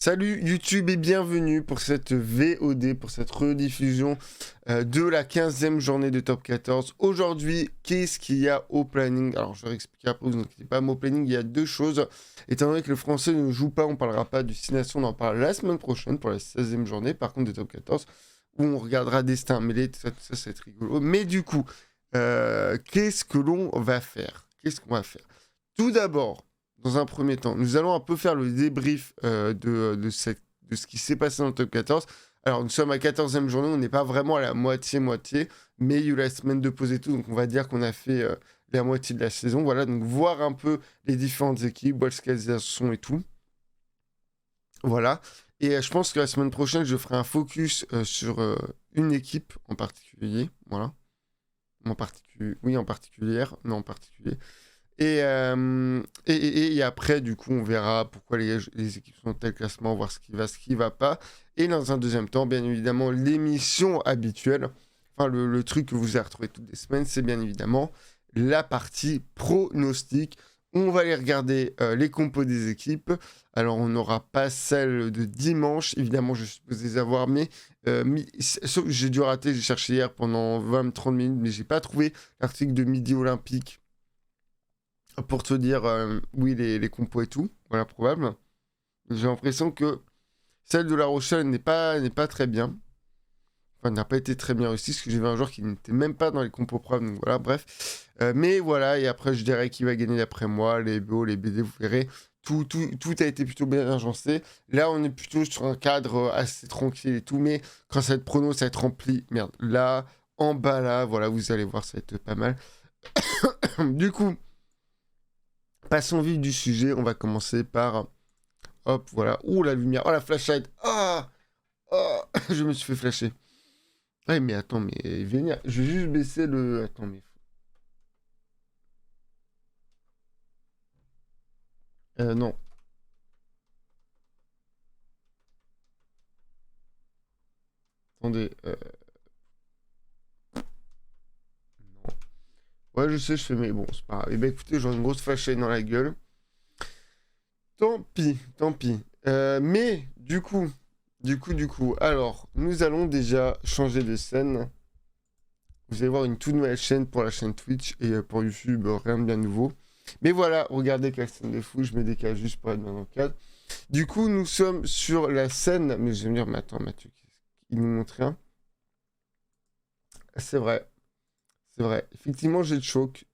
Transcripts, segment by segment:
Salut YouTube et bienvenue pour cette VOD, pour cette rediffusion de la 15e journée de Top 14. Aujourd'hui, qu'est-ce qu'il y a au planning? Alors, je vais expliquer après, vous inquiétez pas, mais au planning, il y a deux choses. Étant donné que le français ne joue pas, on ne parlera pas du 6 Nations, on en parle la semaine prochaine pour la 16e journée, par contre, de Top 14, où on regardera Destin mêlé, tout ça, ça va être rigolo. Mais du coup, qu'est-ce que l'on va faire? Qu'est-ce qu'on va faire? Tout d'abord, dans un premier temps, nous allons un peu faire le débrief de ce qui s'est passé dans le top 14. Alors, nous sommes à 14e journée, on n'est pas vraiment à la moitié-moitié, mais il y a eu la semaine de pause et tout, donc on va dire qu'on a fait la moitié de la saison. Voilà, donc voir un peu les différentes équipes, voir ce qu'elles sont et tout. Voilà. Et je pense que la semaine prochaine, je ferai un focus sur une équipe en particulier. Voilà. En particulier. Oui, en particulier. Non, en particulier. Et après, du coup, on verra pourquoi les équipes sont de tel classement, voir ce qui va pas. Et dans un deuxième temps, bien évidemment, l'émission habituelle, enfin le truc que vous avez retrouvé toutes les semaines, c'est bien évidemment la partie pronostic. On va aller regarder les compos des équipes. Alors, on n'aura pas celle de dimanche. Évidemment, je suppose les avoir, mais sauf que j'ai dû rater. J'ai cherché hier pendant 20-30 minutes, mais j'ai pas trouvé l'article de Midi Olympique pour te dire oui les compos et tout, voilà probable. J'ai l'impression que celle de La Rochelle n'est pas très bien. Enfin, n'a pas été très bien réussie, parce que j'ai vu un joueur qui n'était même pas dans les compos probables, donc voilà, bref. Mais voilà, et après je dirais qui va gagner d'après moi, les BO, les BD, vous verrez. Tout a été plutôt bien agencé. Là, on est plutôt sur un cadre assez tranquille et tout, mais quand ça va être prono, ça va être rempli. Merde, là, en bas là, voilà, vous allez voir, ça va être pas mal. Du coup, passons au vif du sujet, on va commencer par... Hop, voilà. Ouh, la lumière. Oh, la flashlight. Ah, oh, je me suis fait flasher. Ah, mais attends, mais vénère. Je vais juste baisser le... Attends, mais... non. Attendez. Non. Ouais, je sais, je fais... Mais bon, c'est pas grave. Eh ben, écoutez, j'aurai une grosse flashlight dans la gueule. Tant pis, tant pis. Mais, du coup... Alors, nous allons déjà changer de scène. Vous allez voir une toute nouvelle chaîne pour la chaîne Twitch et pour YouTube, rien de bien nouveau. Mais voilà, regardez quelle scène de fou, je me décale juste pour être bien dans le cadre. Du coup, nous sommes sur la scène, mais je vais me dire, mais attends, Mathieu, il nous montre rien. C'est vrai, c'est vrai. Effectivement, j'ai de choc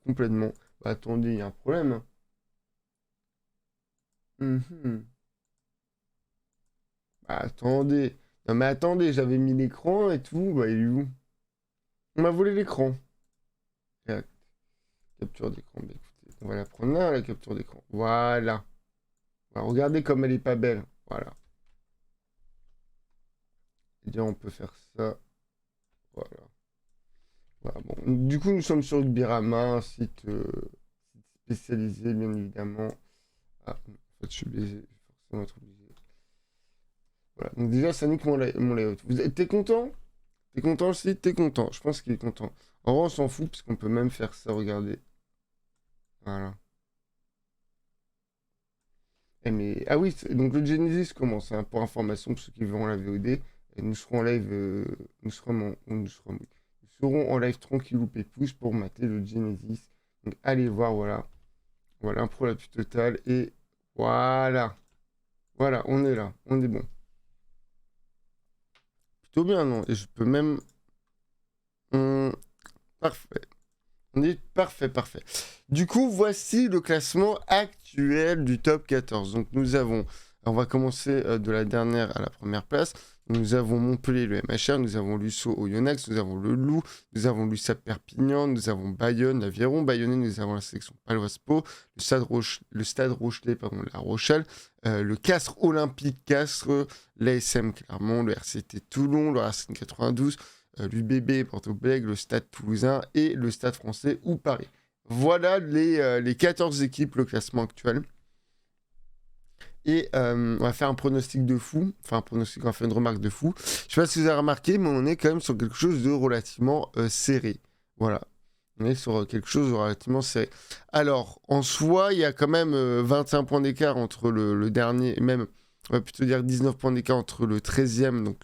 complètement. Bah, attendez, il y a un problème. Mhm. Bah, attendez. Non, mais attendez, j'avais mis l'écran et tout, bah, il est où? On m'a volé l'écran. Capture d'écran, bah, écoutez, on va la prendre là, la capture d'écran. Voilà. Bah, regardez comme elle est pas belle. Voilà. Et bien, on peut faire ça. Voilà. Voilà, bon. Du coup, nous sommes sur Ubirama, un site spécialisé, bien évidemment. Ah, en fait, je suis baisé. Je vais forcément être obligé. Voilà. Donc, déjà, ça nique mon layout. T'es content? T'es content le site? T'es content? Je pense qu'il est content. En vrai, on s'en fout, parce qu'on peut même faire ça. Regardez. Voilà. Eh, mais... Ah oui, donc le Genesis commence, hein, pour information, pour ceux qui verront la VOD. Et nous serons en live. Nous serons en live tranquille ou pépouze pour mater le Genesis. Donc allez voir, voilà. Voilà, un pro la plus totale. Et voilà. Voilà, on est là. On est bon. Plutôt bien, non? Et je peux même. Parfait. On est parfait, parfait. Du coup, voici le classement actuel du top 14. Donc nous avons, on va commencer de la dernière à la première place. Nous avons Montpellier, le MHR, nous avons Lusso au Yonex, nous avons le Loup, nous avons l'USAP Perpignan, nous avons Bayonne, l'Aviron Bayonnais, nous avons la sélection Paloise Pau, le Stade Rochelet, pardon, La Rochelle, le Castres Olympique Castres, l'ASM Clermont, le RCT Toulon, le Racing 92, l'UBB Porto-Bègles, le Stade Toulousain et le Stade Français ou Paris. Voilà les 14 équipes, le classement actuel. Et on va faire un pronostic de fou. Enfin, un pronostic, on va faire une remarque de fou. Je sais pas si vous avez remarqué, mais on est quand même sur quelque chose de relativement serré. Voilà. On est sur quelque chose de relativement serré. Alors, en soi, il y a quand même 21 points d'écart entre le dernier, même on va plutôt dire 19 points d'écart entre le 13e, donc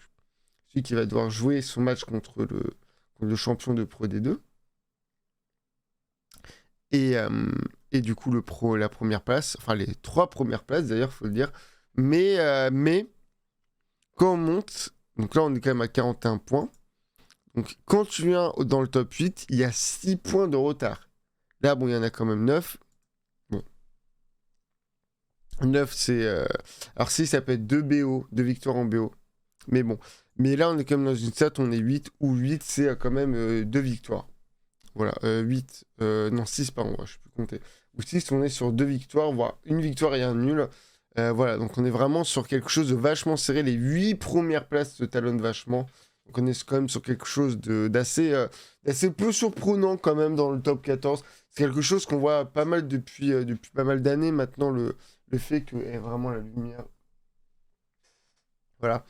celui qui va devoir jouer son match contre le champion de Pro D2. Et du coup, la première place, enfin les 3 premières places d'ailleurs, faut le dire. Mais quand on monte, donc là on est quand même à 41 points. Donc quand tu viens dans le top 8, il y a 6 points de retard. Là, bon, il y en a quand même 9. Bon. 9, c'est... Alors si, ça peut être 2 BO, 2 victoires en BO. Mais bon. Mais là, on est quand même dans une stat, on est 8, ou 8, c'est quand même 2 victoires. Voilà, 8, non 6, pardon, je ne sais plus compter. Ou 6, on est sur 2 victoires, voire une victoire et un nul. Voilà, donc on est vraiment sur quelque chose de vachement serré. Les 8 premières places se talonnent vachement. Donc on est quand même sur quelque chose d'assez peu surprenant quand même dans le top 14. C'est quelque chose qu'on voit pas mal depuis pas mal d'années maintenant, le fait que vraiment la lumière. Voilà.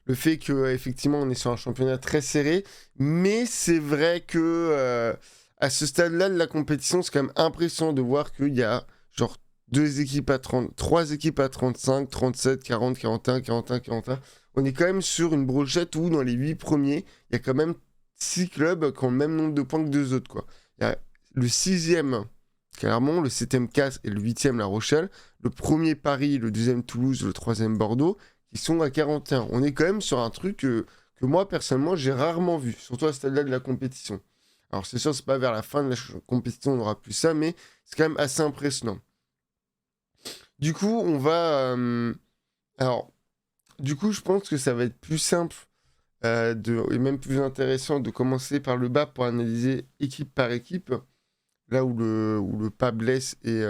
Le fait que effectivement on est sur un championnat très serré, mais c'est vrai que à ce stade-là de la compétition, c'est quand même impressionnant de voir qu'il y a genre 2 équipes à 30, 3 équipes à 35, 37, 40, 41, 41, 41. On est quand même sur une brochette où dans les 8 premiers, il y a quand même 6 clubs qui ont le même nombre de points que 2 autres, quoi. Il y a le 6e Clermont, le 7e Castres et le 8e La Rochelle, le 1er Paris, le 2e Toulouse, le 3e Bordeaux, qui sont à 41. On est quand même sur un truc que moi, personnellement, j'ai rarement vu, surtout à ce stade-là de la compétition. Alors, c'est sûr, c'est pas vers la fin de la compétition, on n'aura plus ça, mais c'est quand même assez impressionnant. Du coup, on va... alors, du coup, je pense que ça va être plus simple et même plus intéressant de commencer par le bas pour analyser équipe par équipe, là où le pas blesse et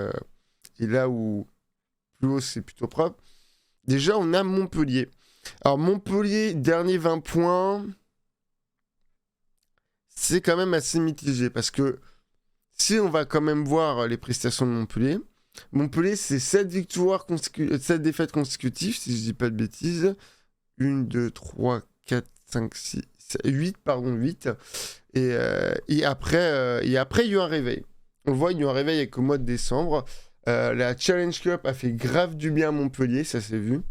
là où plus haut, c'est plutôt propre. Déjà, on a Montpellier. Alors, Montpellier, dernier 20 points, c'est quand même assez mitigé parce que si on va quand même voir les prestations de Montpellier, c'est 7 défaites consécutives, si je dis pas de bêtises. 1, 2, 3, 4, 5, 6, 8, pardon, 8. Et après, il y a eu un réveil. On le voit, il y a eu un réveil avec au mois de décembre. La Challenge Cup a fait grave du bien à Montpellier, ça s'est vu.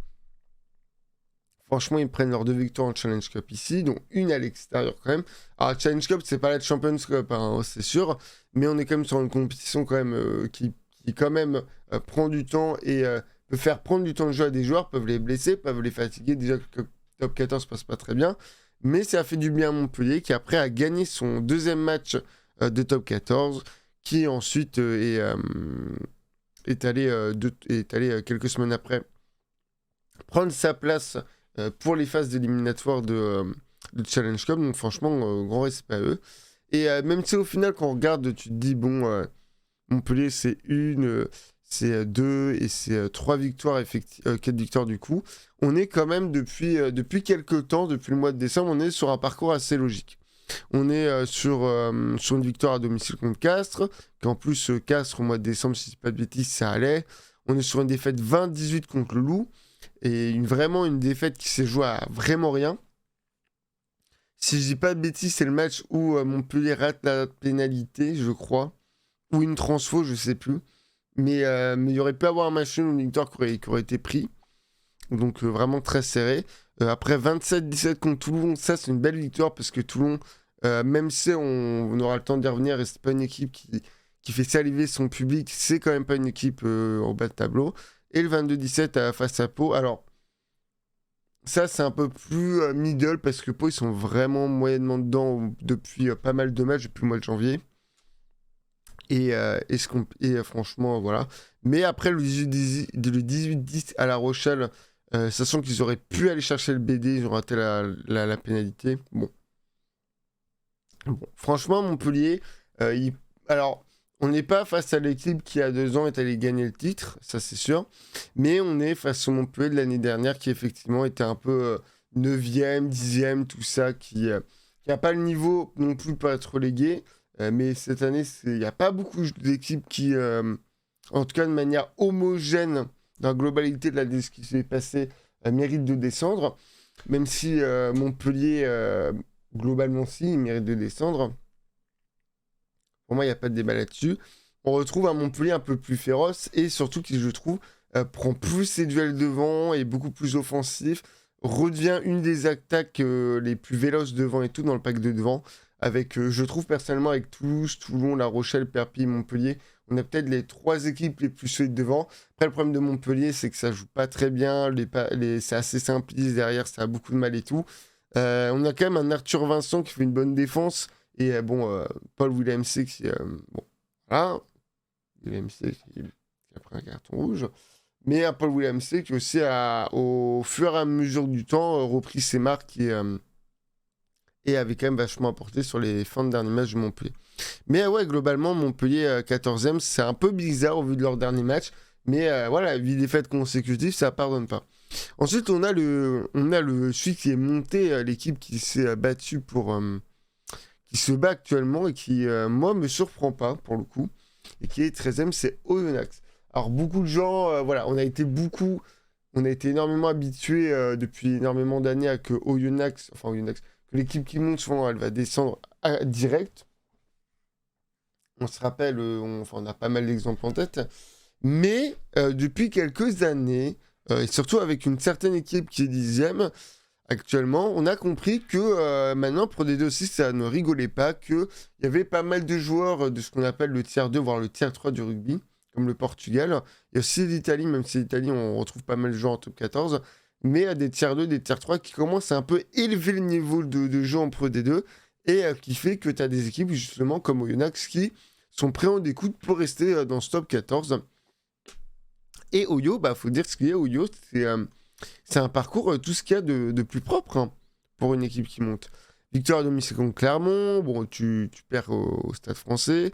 Franchement, ils prennent leurs 2 victoires en Challenge Cup ici, dont une à l'extérieur quand même. Alors, Challenge Cup, c'est pas la Champions Cup, hein, c'est sûr, mais on est quand même sur une compétition quand même qui quand même prend du temps et peut faire prendre du temps de jeu à des joueurs, peuvent les blesser, peuvent les fatiguer. Déjà que le top 14 passe pas très bien, mais ça a fait du bien à Montpellier qui après a gagné son 2e match de top 14, qui ensuite est allé quelques semaines après prendre sa place pour les phases d'éliminatoire de Challenge Cup. Donc franchement, grand respect à eux. Et même si au final, quand on regarde, tu te dis, bon, Montpellier, c'est 2 et c'est 3 victoires, 4 victoires du coup. On est quand même, depuis quelques temps, depuis le mois de décembre, on est sur un parcours assez logique. On est sur une victoire à domicile contre Castres, qu'en plus, Castres, au mois de décembre, si je dis pas de bêtises, ça allait. On est sur une défaite 20-18 contre le Loup. Et vraiment une défaite qui s'est jouée à vraiment rien. Si je dis pas de bêtises, c'est le match où Montpellier rate la pénalité, je crois. Ou une transfo, je sais plus. Mais il y aurait pu avoir un match nul ou une victoire qui aurait été pris. Donc vraiment très serré. Après 27-17 contre Toulon, ça c'est une belle victoire parce que Toulon, même si on aura le temps d'y revenir, et c'est pas une équipe qui fait saliver son public, c'est quand même pas une équipe en bas de tableau. Et le 22-17 face à Pau. Alors, ça, c'est un peu plus middle parce que Pau, ils sont vraiment moyennement dedans depuis pas mal de matchs, depuis le mois de janvier. Et franchement, voilà. Mais après, le 18-10 à La Rochelle, sachant qu'ils auraient pu aller chercher le BD, ils ont raté la pénalité. Bon. Franchement, Montpellier, alors... On n'est pas face à l'équipe qui, a 2 ans, est allée gagner le titre, ça c'est sûr. Mais on est face au Montpellier de l'année dernière qui, effectivement, était un peu 9e, 10e, tout ça, qui n'a pas le niveau non plus pour être relégué. Mais cette année, il n'y a pas beaucoup d'équipes qui, en tout cas de manière homogène, dans la globalité de ce qui s'est passé, méritent de descendre. Même si Montpellier, globalement, si, il mérite de descendre. Pour moi, il n'y a pas de débat là-dessus. On retrouve un Montpellier un peu plus féroce et surtout qui, je trouve, prend plus ses duels devant, est beaucoup plus offensif, redevient une des attaques les plus véloces devant et tout dans le pack de devant. Avec, je trouve personnellement, avec Toulouse, Toulon, La Rochelle, Perpignan, Montpellier, on a peut-être les 3 équipes les plus solides devant. Après, le problème de Montpellier, c'est que ça joue pas très bien, c'est assez simpliste derrière, ça a beaucoup de mal et tout. On a quand même un Arthur Vincent qui fait une bonne défense, et Paul Williams qui... bon, voilà, Williams qui a pris un carton rouge. Mais Paul Williams qui aussi au fur et à mesure du temps, repris ses marques et avait quand même vachement apporté sur les fins de dernier match de Montpellier. Mais ouais, globalement, Montpellier 14e, c'est un peu bizarre au vu de leur dernier match. Mais voilà, 8 défaites consécutives, ça pardonne pas. Ensuite, on a celui qui est monté, l'équipe qui s'est battue qui se bat actuellement et qui, moi, me surprend pas pour le coup. Et qui est 13e, c'est Oyonnax. Alors, beaucoup de gens, voilà, on a été énormément habitués depuis énormément d'années à que Oyonnax, que l'équipe qui monte souvent, elle va descendre direct. On se rappelle, on a pas mal d'exemples en tête. Mais depuis quelques années, et surtout avec une certaine équipe qui est 10e, actuellement, on a compris que maintenant, pour des D2 aussi, ça ne rigolait pas, qu'il y avait pas mal de joueurs de ce qu'on appelle le tiers 2, voire le tiers 3 du rugby, comme le Portugal. Il y a aussi l'Italie, même si l'Italie, on retrouve pas mal de joueurs en top 14, mais il y a des tiers 2, des tiers 3 qui commencent à un peu élever le niveau de jeu en Pro D2, et qui fait que tu as des équipes, justement, comme Oyonnax, qui sont prêts en découte pour rester dans ce top 14. Et Oyo, faut dire ce qu'il y a, Oyo, c'est un parcours, tout ce qu'il y a de plus propre pour une équipe qui monte. Victoire à domicile contre Clermont, bon, tu perds au Stade Français.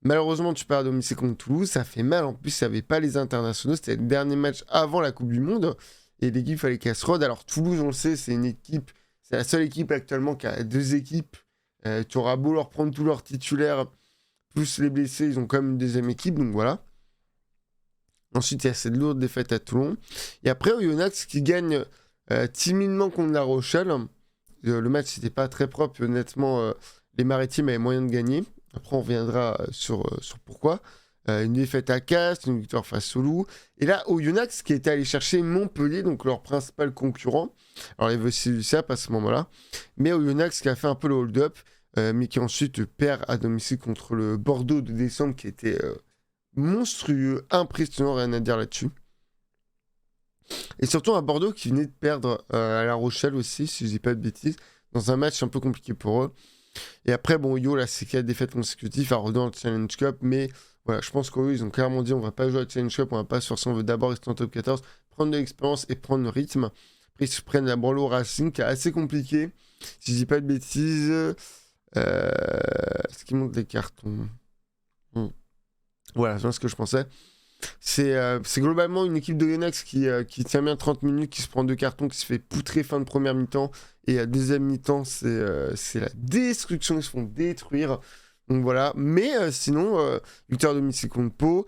Malheureusement, tu perds à domicile contre Toulouse, ça fait mal. En plus, il n'y avait pas les internationaux, c'était le dernier match avant la Coupe du Monde. Et l'équipe fallait qu'elle se rôde. Alors, Toulouse, on le sait, c'est la seule équipe actuellement qui a 2 équipes. Tu auras beau leur prendre tous leurs titulaires, plus les blessés, ils ont quand même une deuxième équipe, donc voilà. Ensuite, il y a cette lourde défaite à Toulon. Et après, Oyonnax qui gagne timidement contre La Rochelle. Le match n'était pas très propre. Honnêtement, les Maritimes avaient moyen de gagner. Après, on reviendra sur pourquoi. Une défaite à Castres, une victoire face au Loup. Et là, Oyonnax qui était allé chercher Montpellier, donc leur principal concurrent. Alors, il y avait aussi l'USAP à ce moment-là. Mais Oyonnax qui a fait un peu le hold-up, mais qui ensuite perd à domicile contre le Bordeaux de décembre qui était... monstrueux, impressionnant, rien à dire là-dessus. Et surtout un Bordeaux qui venait de perdre à La Rochelle aussi, si je dis pas de bêtises, dans un match un peu compliqué pour eux. Et après, bon, Yo, là, c'est 4 défaites consécutives à redonner le Challenge Cup, mais voilà, je pense qu'eux, ils ont clairement dit on va pas jouer au Challenge Cup, on va pas se forcer, on veut d'abord rester en top 14, prendre de l'expérience et prendre le rythme. Après, ils se prennent la branle au Racing, qui est assez compliqué, si je dis pas de bêtises. Est-ce qu'ils montent les cartons Voilà, c'est ce que je pensais. C'est globalement une équipe de Yonex qui tient bien 30 minutes, qui se prend 2 cartons, qui se fait poutrer fin de première mi-temps. Et à deuxième mi-temps, c'est la destruction, ils se font détruire. Donc voilà. Mais sinon, victoire de domicile contre Pau,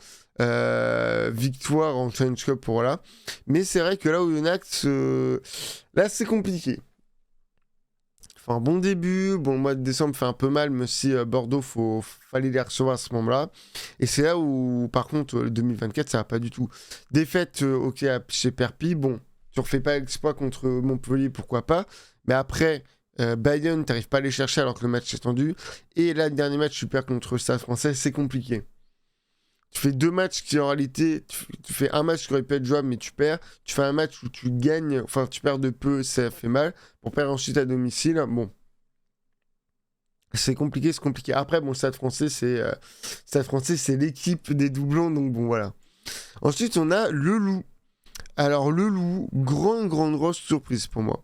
victoire en Challenge Cup pour là. Mais c'est vrai que là, au Yonex, là, c'est compliqué. Un bon début, bon, le mois de décembre fait un peu mal, mais aussi Bordeaux, fallait les recevoir à ce moment-là. Et c'est là où, par contre, le 2024, ça va pas du tout. Défaite, ok, chez Perpi, bon, tu refais pas l'exploit contre Montpellier, pourquoi pas. Mais après, Bayonne, t'arrives pas à les chercher alors que le match est tendu. Et là, le dernier match, tu perds contre Stade Français, c'est compliqué. Tu fais 2 matchs qui en réalité, tu fais un match qui aurait pu être jouable mais tu perds. Tu fais un match où tu gagnes, enfin tu perds de peu, ça fait mal. Pour perdre ensuite à domicile, bon. C'est compliqué, c'est compliqué. Après, bon, Stade Français, c'est l'équipe des doublons, donc bon, voilà. Ensuite, on a le Loup. Alors, le Loup, grande grosse surprise pour moi.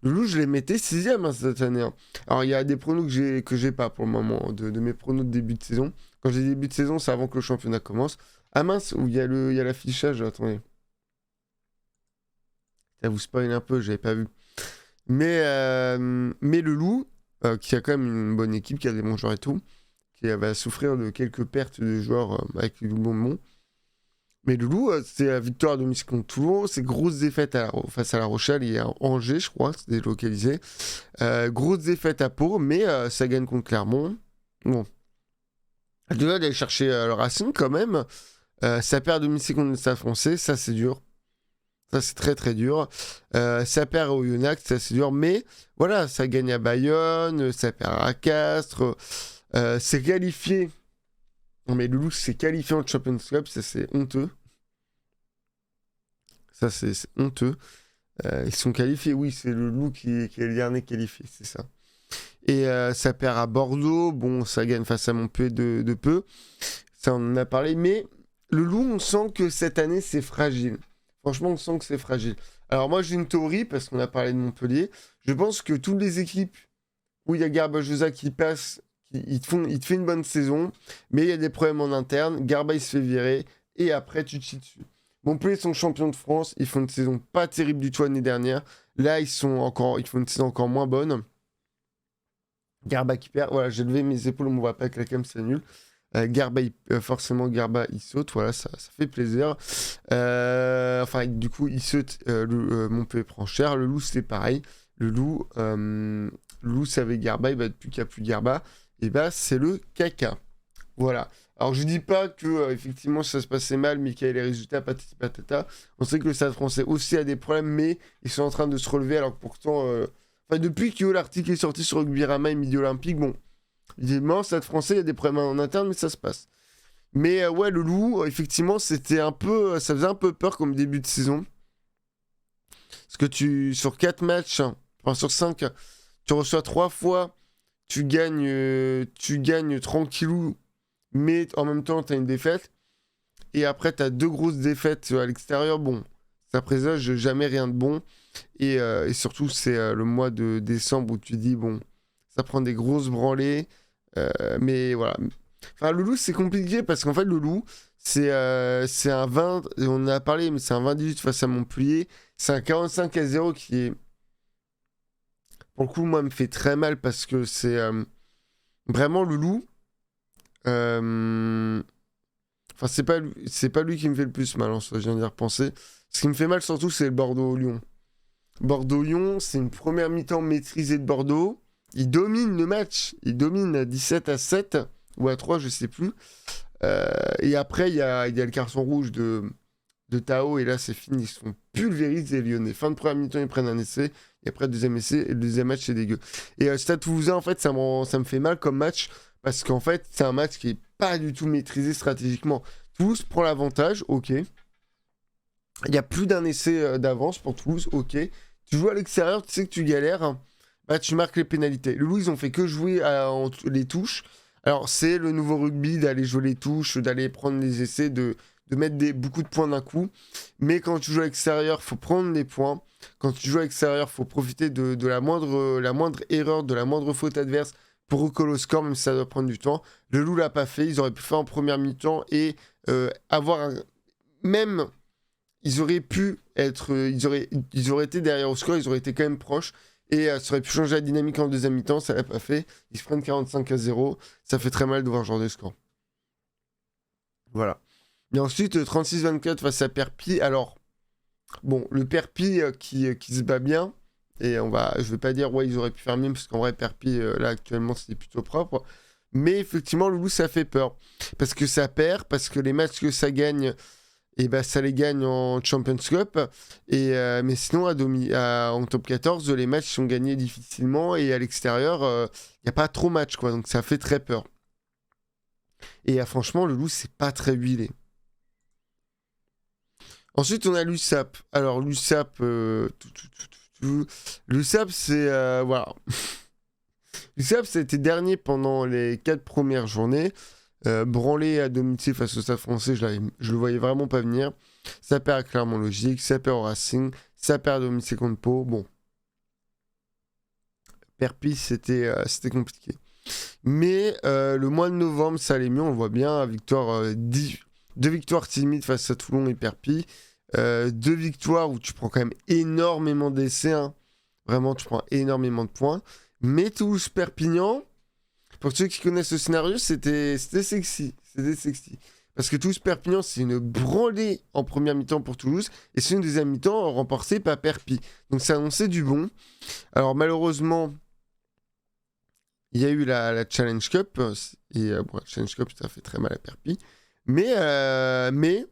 Le Loup, je les mettais 6ème cette année. Alors, il y a des pronos que j'ai pas pour le moment, de mes pronos de début de saison. Quand j'ai début de saison, c'est avant que le championnat commence. Ah mince, où il y a l'affichage, attendez. Ça vous spoil un peu, j'avais pas vu. Mais le Loup, qui a quand même une bonne équipe, qui a des bons joueurs et tout, qui va souffrir de quelques pertes de joueurs avec les doublons. Mais le Loup, c'est la victoire à domicile contre Toulon, c'est grosse défaite face à La Rochelle et à Angers, je crois, c'est délocalisé. Grosse défaite à Pau, mais ça gagne contre Clermont. Bon. Déjà d'aller chercher le Racing quand même. Ça perd à domicile contre le Stade Français, ça c'est dur. Ça c'est très très dur. Ça perd au Yonax, ça c'est dur. Mais voilà, ça gagne à Bayonne, ça perd à Castres. C'est qualifié. Non mais le Loup s'est qualifié en Champions Cup, ça c'est honteux. Ça c'est honteux. Ils sont qualifiés, oui, c'est le Loup qui est le dernier qualifié, c'est ça. Et ça perd à Bordeaux, bon, ça gagne face à Montpellier de peu. Ça, on en a parlé, mais le Loup, on sent que cette année, c'est fragile. Franchement, on sent que c'est fragile. Alors moi, j'ai une théorie, parce qu'on a parlé de Montpellier. Je pense que toutes les équipes où il y a Garbajosa qui passe, il te fait une bonne saison, mais il y a des problèmes en interne. Garba, il se fait virer, et après, tu te chies dessus. Montpellier sont champions de France, ils font une saison pas terrible du tout l'année dernière. Là, ils font une saison encore moins bonne. Garba qui perd, voilà, j'ai levé mes épaules, on me voit pas avec la cam, c'est nul. Garba, forcément, Garba, il saute, voilà, ça fait plaisir. Enfin, du coup, il saute, Montpellier prend cher. Le Loup, c'est pareil. Le Loup, c'est avec Garba, et bah, depuis qu'il n'y a plus Garba, et bah, c'est le caca. Voilà. Alors, je dis pas que, effectivement, ça se passait mal, mais qu'il y a les résultats, patati patata. On sait que le Stade Français aussi a des problèmes, mais ils sont en train de se relever, alors que pourtant... Enfin, depuis que l'article est sorti sur Rugby-Rama et Midi Olympique, bon, évidemment, Stade Français, il y a des problèmes en interne, mais ça se passe. Mais ouais, le Loup, effectivement, c'était un peu... Ça faisait un peu peur comme début de saison. Parce que sur 4 matchs, enfin sur 5, tu reçois 3 fois, tu gagnes tranquillou, mais en même temps, tu as une défaite. Et après, tu as 2 grosses défaites à l'extérieur. Bon, ça présage jamais rien de bon. Et surtout, c'est le mois de décembre où tu dis, bon, ça prend des grosses branlées. Mais voilà. Enfin, le Loup, c'est compliqué parce qu'en fait, le Loup, c'est un 20, on en a parlé, mais c'est un 28 face à Montpellier. C'est un 45-0 qui est, pour le coup, moi, me fait très mal parce que c'est vraiment le Loup. Enfin, c'est pas lui qui me fait le plus mal, en soi, je viens d'y repenser. Ce qui me fait mal surtout, c'est le Bordeaux-Lyon. Bordeaux-Lyon, c'est une première mi-temps maîtrisée de Bordeaux. Ils dominent le match. Ils dominent à 17-7 ou à 3, je sais plus. Et après, il y a le carton rouge de Tao. Et là, c'est fini. Ils se font pulvériser les Lyonnais. Fin de première mi-temps, ils prennent un essai. Et après, deuxième essai. Et le deuxième match, c'est dégueu. Et Stade Toulousain, en fait, ça me fait mal comme match. Parce qu'en fait, c'est un match qui est pas du tout maîtrisé stratégiquement. Toulouse prend l'avantage, ok. Il y a plus d'un essai d'avance pour Toulouse, ok. Tu joues à l'extérieur, tu sais que tu galères, bah tu marques les pénalités. Le Loup, ils ont fait que jouer les touches. Alors, c'est le nouveau rugby d'aller jouer les touches, d'aller prendre les essais, de mettre beaucoup de points d'un coup. Mais quand tu joues à l'extérieur, faut prendre les points. Quand tu joues à l'extérieur, faut profiter de la moindre erreur, de la moindre faute adverse pour recoller au score, même si ça doit prendre du temps. Le Loup l'a pas fait. Ils auraient pu faire en première mi-temps et avoir même... Ils auraient pu être... ils auraient été derrière au score, ils auraient été quand même proches. Et ça aurait pu changer la dynamique en deuxième mi-temps, ça l'a pas fait. Ils se prennent 45-0. Ça fait très mal de voir ce genre de score. Voilà. Et ensuite, 36-24 face à Perpy. Alors, bon, le Perpy qui se bat bien. Et je vais pas dire, ouais, ils auraient pu faire mieux, parce qu'en vrai, Perpy, là, actuellement, c'est plutôt propre. Mais effectivement, le Loup, ça fait peur. Parce que ça perd, parce que les matchs que ça gagne... Et bah ça les gagne en Champions Cup. Mais sinon, en top 14, les matchs sont gagnés difficilement. Et à l'extérieur, il n'y a pas trop match, quoi. Donc ça fait très peur. Et franchement, le Loup, c'est pas très huilé. Ensuite, on a l'USAP. Alors, l'USAP... L'USAP, c'est... voilà. L'USAP, ça a été dernier pendant les 4 premières journées. Branlé à domicile face au Stade Français, je le voyais vraiment pas venir. Ça perd à Clermont Logique, ça perd au Racing, ça perd à domicile contre Pau. Bon, Perpy, c'était compliqué. Mais le mois de novembre, ça allait mieux, on le voit bien. Deux victoires timides face à Toulon et Perpy. 2 victoires où tu prends quand même énormément d'essais. Hein. Vraiment, tu prends énormément de points. Mais Toulouse-Perpignan... Pour ceux qui connaissent le scénario, c'était sexy. C'était sexy. Parce que Toulouse-Perpignan, c'est une branlée en première mi-temps pour Toulouse. Et c'est une deuxième mi-temps remportée par Perpy. Donc ça annonçait du bon. Alors malheureusement, il y a eu la Challenge Cup. Et la Challenge Cup, ça a fait très mal à Perpy. Mais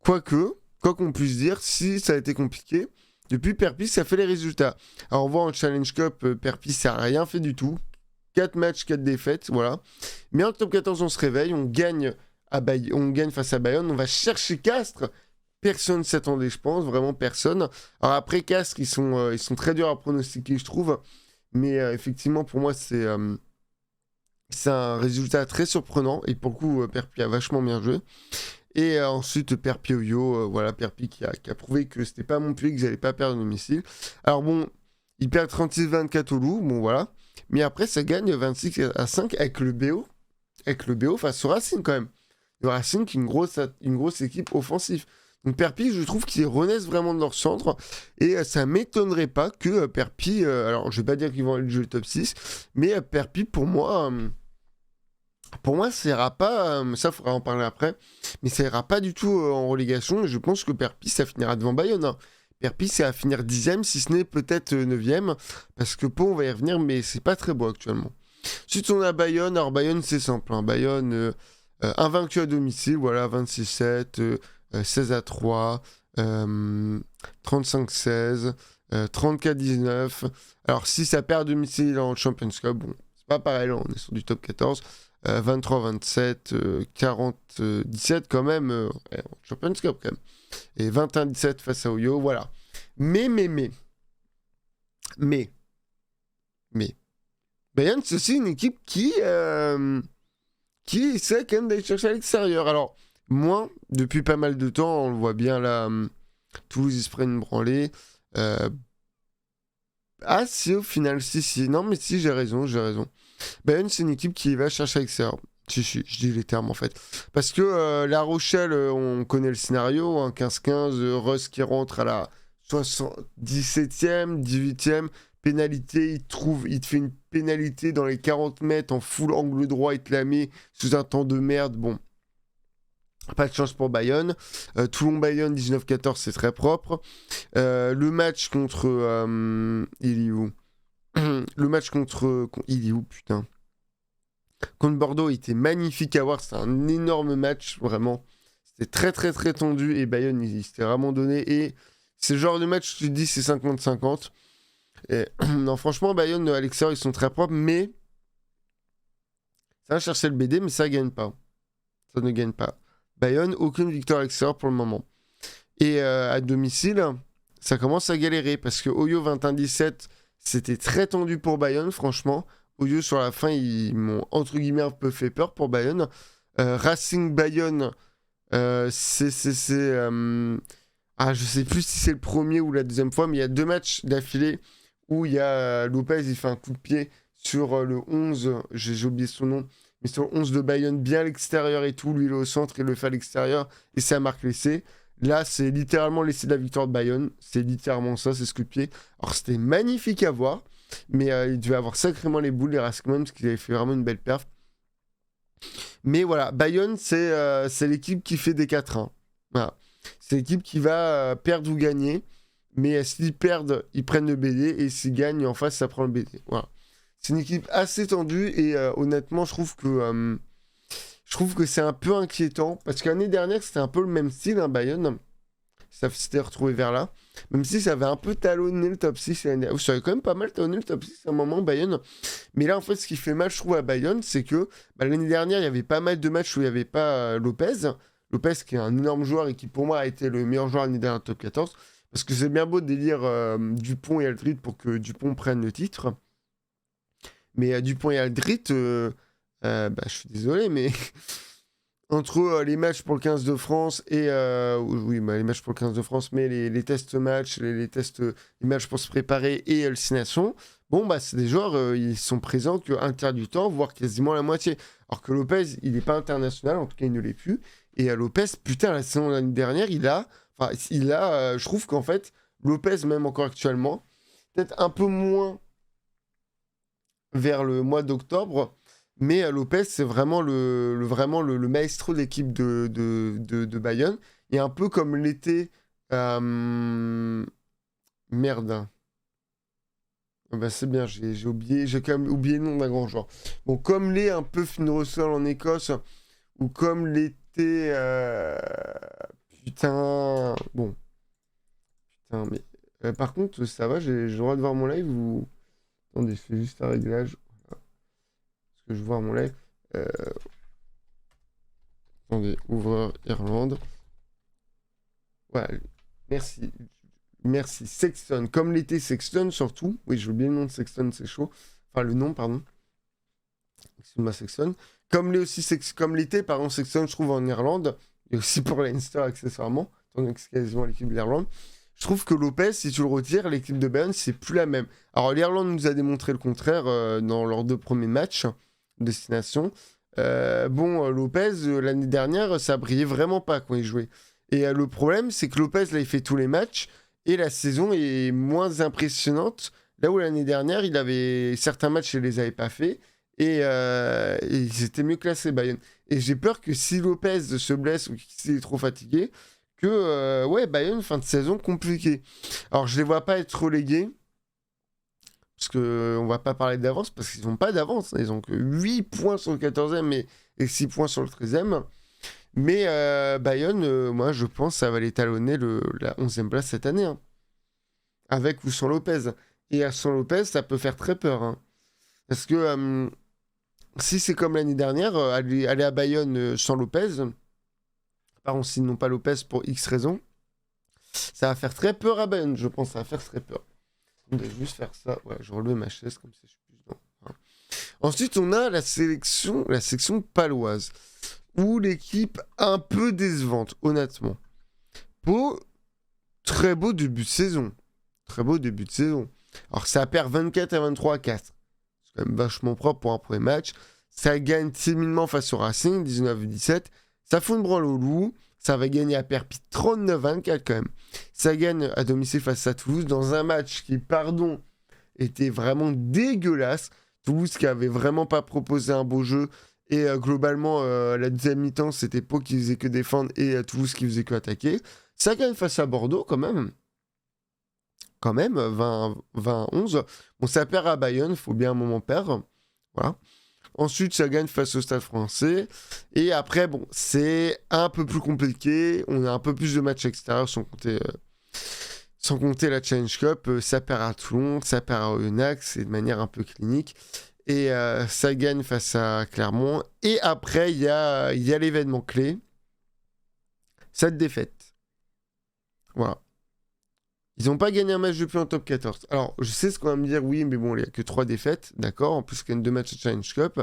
quoi qu'on puisse dire, si ça a été compliqué, depuis Perpis, ça fait les résultats. Alors on voit en Challenge Cup, Perpis, ça n'a rien fait du tout. 4 matchs, 4 défaites, voilà. Mais en top 14, on se réveille, on gagne face à Bayonne, on va chercher Castres. Personne ne s'attendait, je pense, vraiment personne. Alors après, Castres, ils sont très durs à pronostiquer, je trouve. Mais effectivement, pour moi, c'est un résultat très surprenant. Et pour le coup, Perpi a vachement bien joué. Et ensuite, Perpi Oyo, voilà, Perpi qui a prouvé que c'était pas Montpellier, qu'ils n'allaient pas perdre le domicile. Alors bon, ils perdent 36-24 au Loup, bon voilà. Mais après, ça gagne 26-5 avec le BO. Avec le BO face au Racing quand même. Le Racing qui est une grosse équipe offensive. Donc Perpi, je trouve qu'ils renaissent vraiment de leur centre. Et ça m'étonnerait pas que Perpi, alors je vais pas dire qu'ils vont aller jouer le top 6, mais Perpi pour moi, ça ira pas, ça faudra en parler après, mais ça ira pas du tout en relégation. Et je pense que Perpi, ça finira devant Bayonne. Hein. Perpi, c'est à finir 10ème, si ce n'est peut-être 9ème, parce que Pau, on va y revenir, mais c'est pas très beau actuellement. Ensuite, on a Bayonne. Alors Bayonne, c'est simple. Hein. Bayonne, invaincu à domicile, voilà, 26-7. 16-3, 35-16, 34-19. Alors, si ça perd à domicile en Champions Cup, bon, c'est pas pareil, là, on est sur du top 14. 23-27, 40-17 quand même, en Champions Cup quand même. Et 21-17 face à Oyo, voilà. Mais. Bayern, c'est aussi une équipe qui essaie quand même d'aller chercher à l'extérieur. Alors, moi, depuis pas mal de temps, on le voit bien là, Toulouse, ils se prennent une branlée. Ah, si, au final, si. Non, mais si, j'ai raison. Bayern, c'est une équipe qui va chercher à l'extérieur. Si, je dis les termes en fait. Parce que La Rochelle, on connaît le scénario, hein, 15-15, Russ qui rentre à la 17e, 18e, pénalité, il te fait une pénalité dans les 40 mètres en full angle droit, il te la met sous un temps de merde, bon. Pas de chance pour Bayonne. Toulon-Bayonne 19-14, c'est très propre. Le match contre... il est où? Le match contre... Il est où, putain? Contre Bordeaux, il était magnifique à voir. C'était un énorme match, vraiment. C'était très, très, très tendu. Et Bayonne, il s'était vraiment donné. Et c'est le genre de match, tu te dis, c'est 50-50. Et, non, franchement, Bayonne, à l'extérieur, ils sont très propres. Mais ça va chercher le BD, mais ça gagne pas. Ça ne gagne pas. Bayonne, aucune victoire à l'extérieur pour le moment. Et à domicile, ça commence à galérer. Parce que Oyo 21-17, c'était très tendu pour Bayonne, franchement. Oyo, sur la fin, ils m'ont, entre guillemets, un peu fait peur pour Bayonne. Racing Bayonne, je sais plus si c'est le premier ou la deuxième fois, mais il y a 2 matchs d'affilée où il y a Lopez, il fait un coup de pied sur le 11, j'ai oublié son nom, mais sur le 11 de Bayonne, bien à l'extérieur et tout, lui il est au centre, il le fait à l'extérieur, et ça marque l'essai. Là, c'est littéralement l'essai de la victoire de Bayonne, c'est littéralement ça, c'est ce coup de pied. Alors c'était magnifique à voir, mais il devait avoir sacrément les boules, les Raskman, parce qu'ils avaient fait vraiment une belle perf. Mais voilà, Bayonne, c'est l'équipe qui fait des 4-1. Voilà. C'est l'équipe qui va perdre ou gagner. Mais s'ils perdent, ils prennent le BD. Et s'ils gagnent, en face, ça prend le BD. Voilà. C'est une équipe assez tendue. Et honnêtement, je trouve que c'est un peu inquiétant. Parce que l'année dernière, c'était un peu le même style, hein, Bayonne. Ça s'était retrouvé vers là. Même si ça avait un peu talonné le top 6. Ça avait quand même pas mal talonné le top 6 à un moment, Bayonne. Mais là, en fait, ce qui fait mal, je trouve, à Bayonne, c'est que l'année dernière, il y avait pas mal de matchs où il n'y avait pas Lopez. Lopez, qui est un énorme joueur et qui, pour moi, a été le meilleur joueur l'année dernière top 14. Parce que c'est bien beau de délire Dupont et Aldrit pour que Dupont prenne le titre. Mais Dupont et Aldrit, je suis désolé, mais... Entre les matchs pour le 15 de France et les matchs pour le 15 de France, mais les tests matchs, les matchs pour se préparer et le 6 Nations, bon c'est des joueurs, ils sont présents qu'un tiers du temps, voire quasiment la moitié. Alors que Lopez, il n'est pas international, en tout cas il ne l'est plus. Et Lopez, putain, la saison de l'année dernière, je trouve qu'en fait, Lopez, même encore actuellement, peut-être un peu moins vers le mois d'octobre. Mais Lopez, c'est vraiment le maestro de l'équipe de Bayonne. Et un peu comme l'était... Merde. C'est bien, j'ai quand même oublié le nom d'un grand joueur. Bon, comme l'est un peu Finn Russell en Écosse, ou comme l'était... Putain... Bon. Putain, mais... par contre, ça va, j'ai le droit de voir mon live ou... Attendez, je fais juste un réglage. Voilà. Parce que je vois mon live. Euh, Attendez, ouvreur Irlande. Voilà, merci. Merci. Sexton, comme l'était Sexton surtout. Oui, je veux bien le nom de Sexton, c'est chaud. Enfin, le nom, pardon. Excuse-moi, Sexton. Comme l'était, pardon, Sexton, je trouve, en Irlande. Et aussi pour Leinster, accessoirement. Étant que c'est quasiment l'équipe de l'Irlande. Je trouve que Lopez, si tu le retires, l'équipe de Bayonne, c'est plus la même. Alors, l'Irlande nous a démontré le contraire dans leurs 2 premiers matchs de destination. Lopez, l'année dernière, ça brillait vraiment pas quand il jouait. Et le problème, c'est que Lopez, là, il fait tous les matchs. Et la saison est moins impressionnante. Là où l'année dernière, il avait certains matchs, il les avait pas fait. Et ils étaient mieux classés, Bayern. Et j'ai peur que si Lopez se blesse ou qu'il est trop fatigué, que Bayern, fin de saison compliquée. Alors, je les vois pas être relégués. Parce qu'on va pas parler d'avance, parce qu'ils n'ont pas d'avance. Ils ont que 8 points sur le 14e et 6 points sur le 13e. Mais Bayonne, moi, je pense que ça va les talonner la 11e place cette année. Hein. Avec ou sans Lopez. Et sans Lopez, ça peut faire très peur. Hein. Parce que si c'est comme l'année dernière, aller à Bayonne sans Lopez, pardon, s'ils n'ont pas Lopez pour X raisons, ça va faire très peur à Bayonne. Je pense que ça va faire très peur. On va juste faire ça. Ouais, je relève ma chaise comme ça, je suis plus dedans. Hein. Ensuite, on a la section paloise. Où l'équipe un peu décevante, honnêtement. Pau, très beau début de saison. Très beau début de saison. Alors, ça perd 24 à 23 à 4. C'est quand même vachement propre pour un premier match. Ça gagne timidement face au Racing, 19-17. Ça fout une branle au loup. Ça va gagner à Perpignan 39-24 quand même. Ça gagne à domicile face à Toulouse dans un match qui, pardon, était vraiment dégueulasse. Toulouse qui avait vraiment pas proposé un beau jeu. Et globalement, la deuxième mi-temps, c'était Pau qui faisait que défendre et Toulouse qui faisait que attaquer. Ça gagne face à Bordeaux quand même. Quand même, 20-11. Bon, ça perd à Bayonne, faut bien un moment perdre. Voilà. Ensuite, ça gagne face au Stade Français. Et après, bon, c'est un peu plus compliqué. On a un peu plus de matchs extérieurs sans compter la Challenge Cup. Ça perd à Toulon, ça perd à Oyonnax. C'est de manière un peu clinique. Et ça gagne face à Clermont. Et après, il y a l'événement clé. Cette défaite. Voilà. Ils n'ont pas gagné un match depuis en top 14. Alors, je sais ce qu'on va me dire, oui, mais bon, il n'y a que 3 défaites, d'accord. En plus, il y a 2 matchs de Challenge Cup.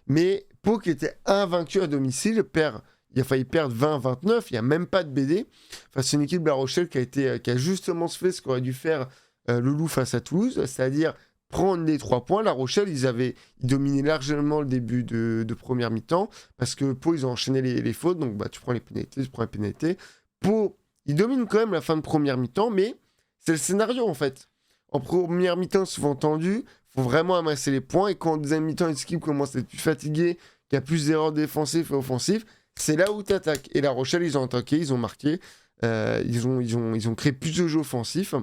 Mais Pau, qui était invaincu à domicile, il a failli perdre 20-29. Il n'y a même pas de BD. Face à une équipe de La Rochelle qui a justement fait ce qu'aurait dû faire le Loup face à Toulouse, c'est-à-dire prendre les 3 points. La Rochelle, ils dominaient largement le début de première mi-temps parce que Pau, ils ont enchaîné les fautes. Donc, tu prends les pénalités, Pau, ils dominent quand même la fin de première mi-temps, mais c'est le scénario, en fait. En première mi-temps, souvent tendu, il faut vraiment amasser les points. Et quand en deuxième mi-temps, l'équipe commence à être plus fatiguée, qu'il y a plus d'erreurs défensives et offensives, c'est là où tu attaques. Et La Rochelle, ils ont attaqué, ils ont marqué. Ils ont créé plus de jeux offensifs.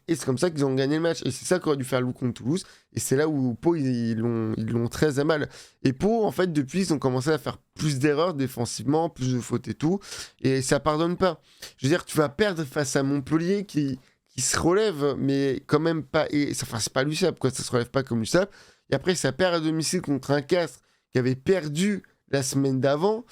Et c'est comme ça qu'ils ont gagné le match. Et c'est ça qu'aurait dû faire Loup contre Toulouse. Et c'est là où Pau, ils l'ont très à mal. Et Pau, en fait, depuis, ils ont commencé à faire plus d'erreurs défensivement, plus de fautes et tout. Et ça pardonne pas. Je veux dire, tu vas perdre face à Montpellier qui se relève, mais quand même pas. Enfin, c'est pas l'USAP, quoi. Ça se relève pas comme l'USAP. Et après, ça perd à domicile contre un Castres qui avait perdu la semaine d'avant.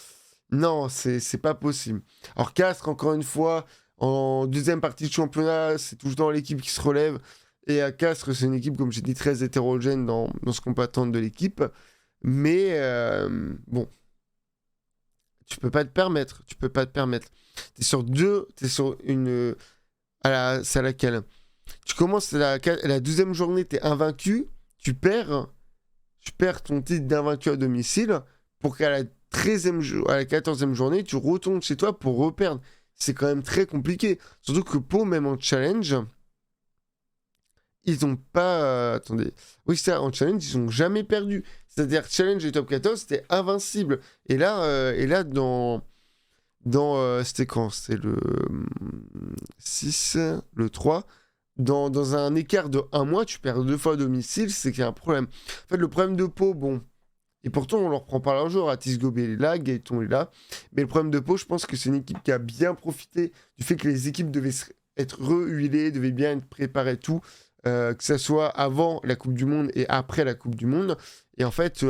Non, c'est pas possible. Alors, Castres, encore une fois. En deuxième partie de championnat, c'est toujours l'équipe qui se relève. Et à Castres, c'est une équipe, comme j'ai dit, très hétérogène dans ce qu'on peut attendre de l'équipe. Mais bon, tu peux pas te permettre. T'es sur une... c'est à laquelle tu commences la 12e journée, t'es invaincu. Tu perds ton titre d'invaincu à domicile pour qu'à la 14e journée, tu retournes chez toi pour reperdre. C'est quand même très compliqué. Surtout que Pau, même en challenge, ils n'ont pas... attendez. Oui, ça, en challenge, ils n'ont jamais perdu. C'est-à-dire challenge et top 14, c'était invincible. Et là dans c'était quand? C'était le 6, le 3. Dans un écart de 1 mois, tu perds 2 fois à domicile, c'est qu'il y a un problème. En fait, le problème de Pau, bon, Et pourtant, on leur prend pas leur jour. Atis Gobé est là, Gaëton est là. Mais le problème de Pau, je pense que c'est une équipe qui a bien profité du fait que les équipes devaient être rehuilées, devaient bien être préparées, tout. Que ça soit avant la Coupe du Monde et après la Coupe du Monde. Et en fait,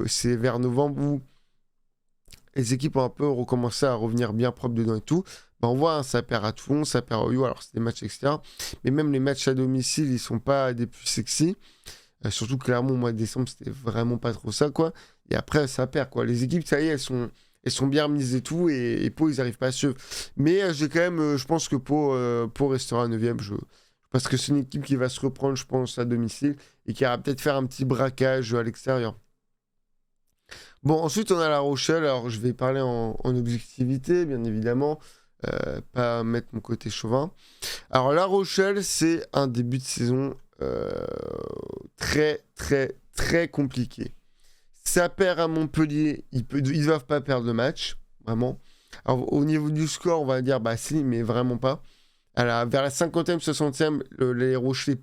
c'est vers novembre où les équipes ont un peu recommencé à revenir bien propres dedans et tout. Bah, on voit, hein, ça perd à Toulon, ça perd à Oyo. Alors, c'est des matchs externes. Mais même les matchs à domicile, ils sont pas des plus sexy. Surtout que Clermont, au mois de décembre, c'était vraiment pas trop ça, quoi. Et après, ça perd, quoi. Les équipes, ça y est, elles sont bien remises et tout. Et Pau, ils n'arrivent pas à suivre. Mais j'ai quand même, je pense que Pau restera 9ème. Parce que c'est une équipe qui va se reprendre, je pense, à domicile. Et qui va peut-être faire un petit braquage à l'extérieur. Bon, ensuite, on a La Rochelle. Alors, je vais parler en objectivité, bien évidemment. Pas mettre mon côté chauvin. Alors, La Rochelle, c'est un début de saison très, très, très compliqué. Ça perd à Montpellier. Ils doivent pas perdre le match, vraiment. Alors, au niveau du score, on va dire, bah si, mais vraiment pas. Vers la 50e, 60e, les Rochelais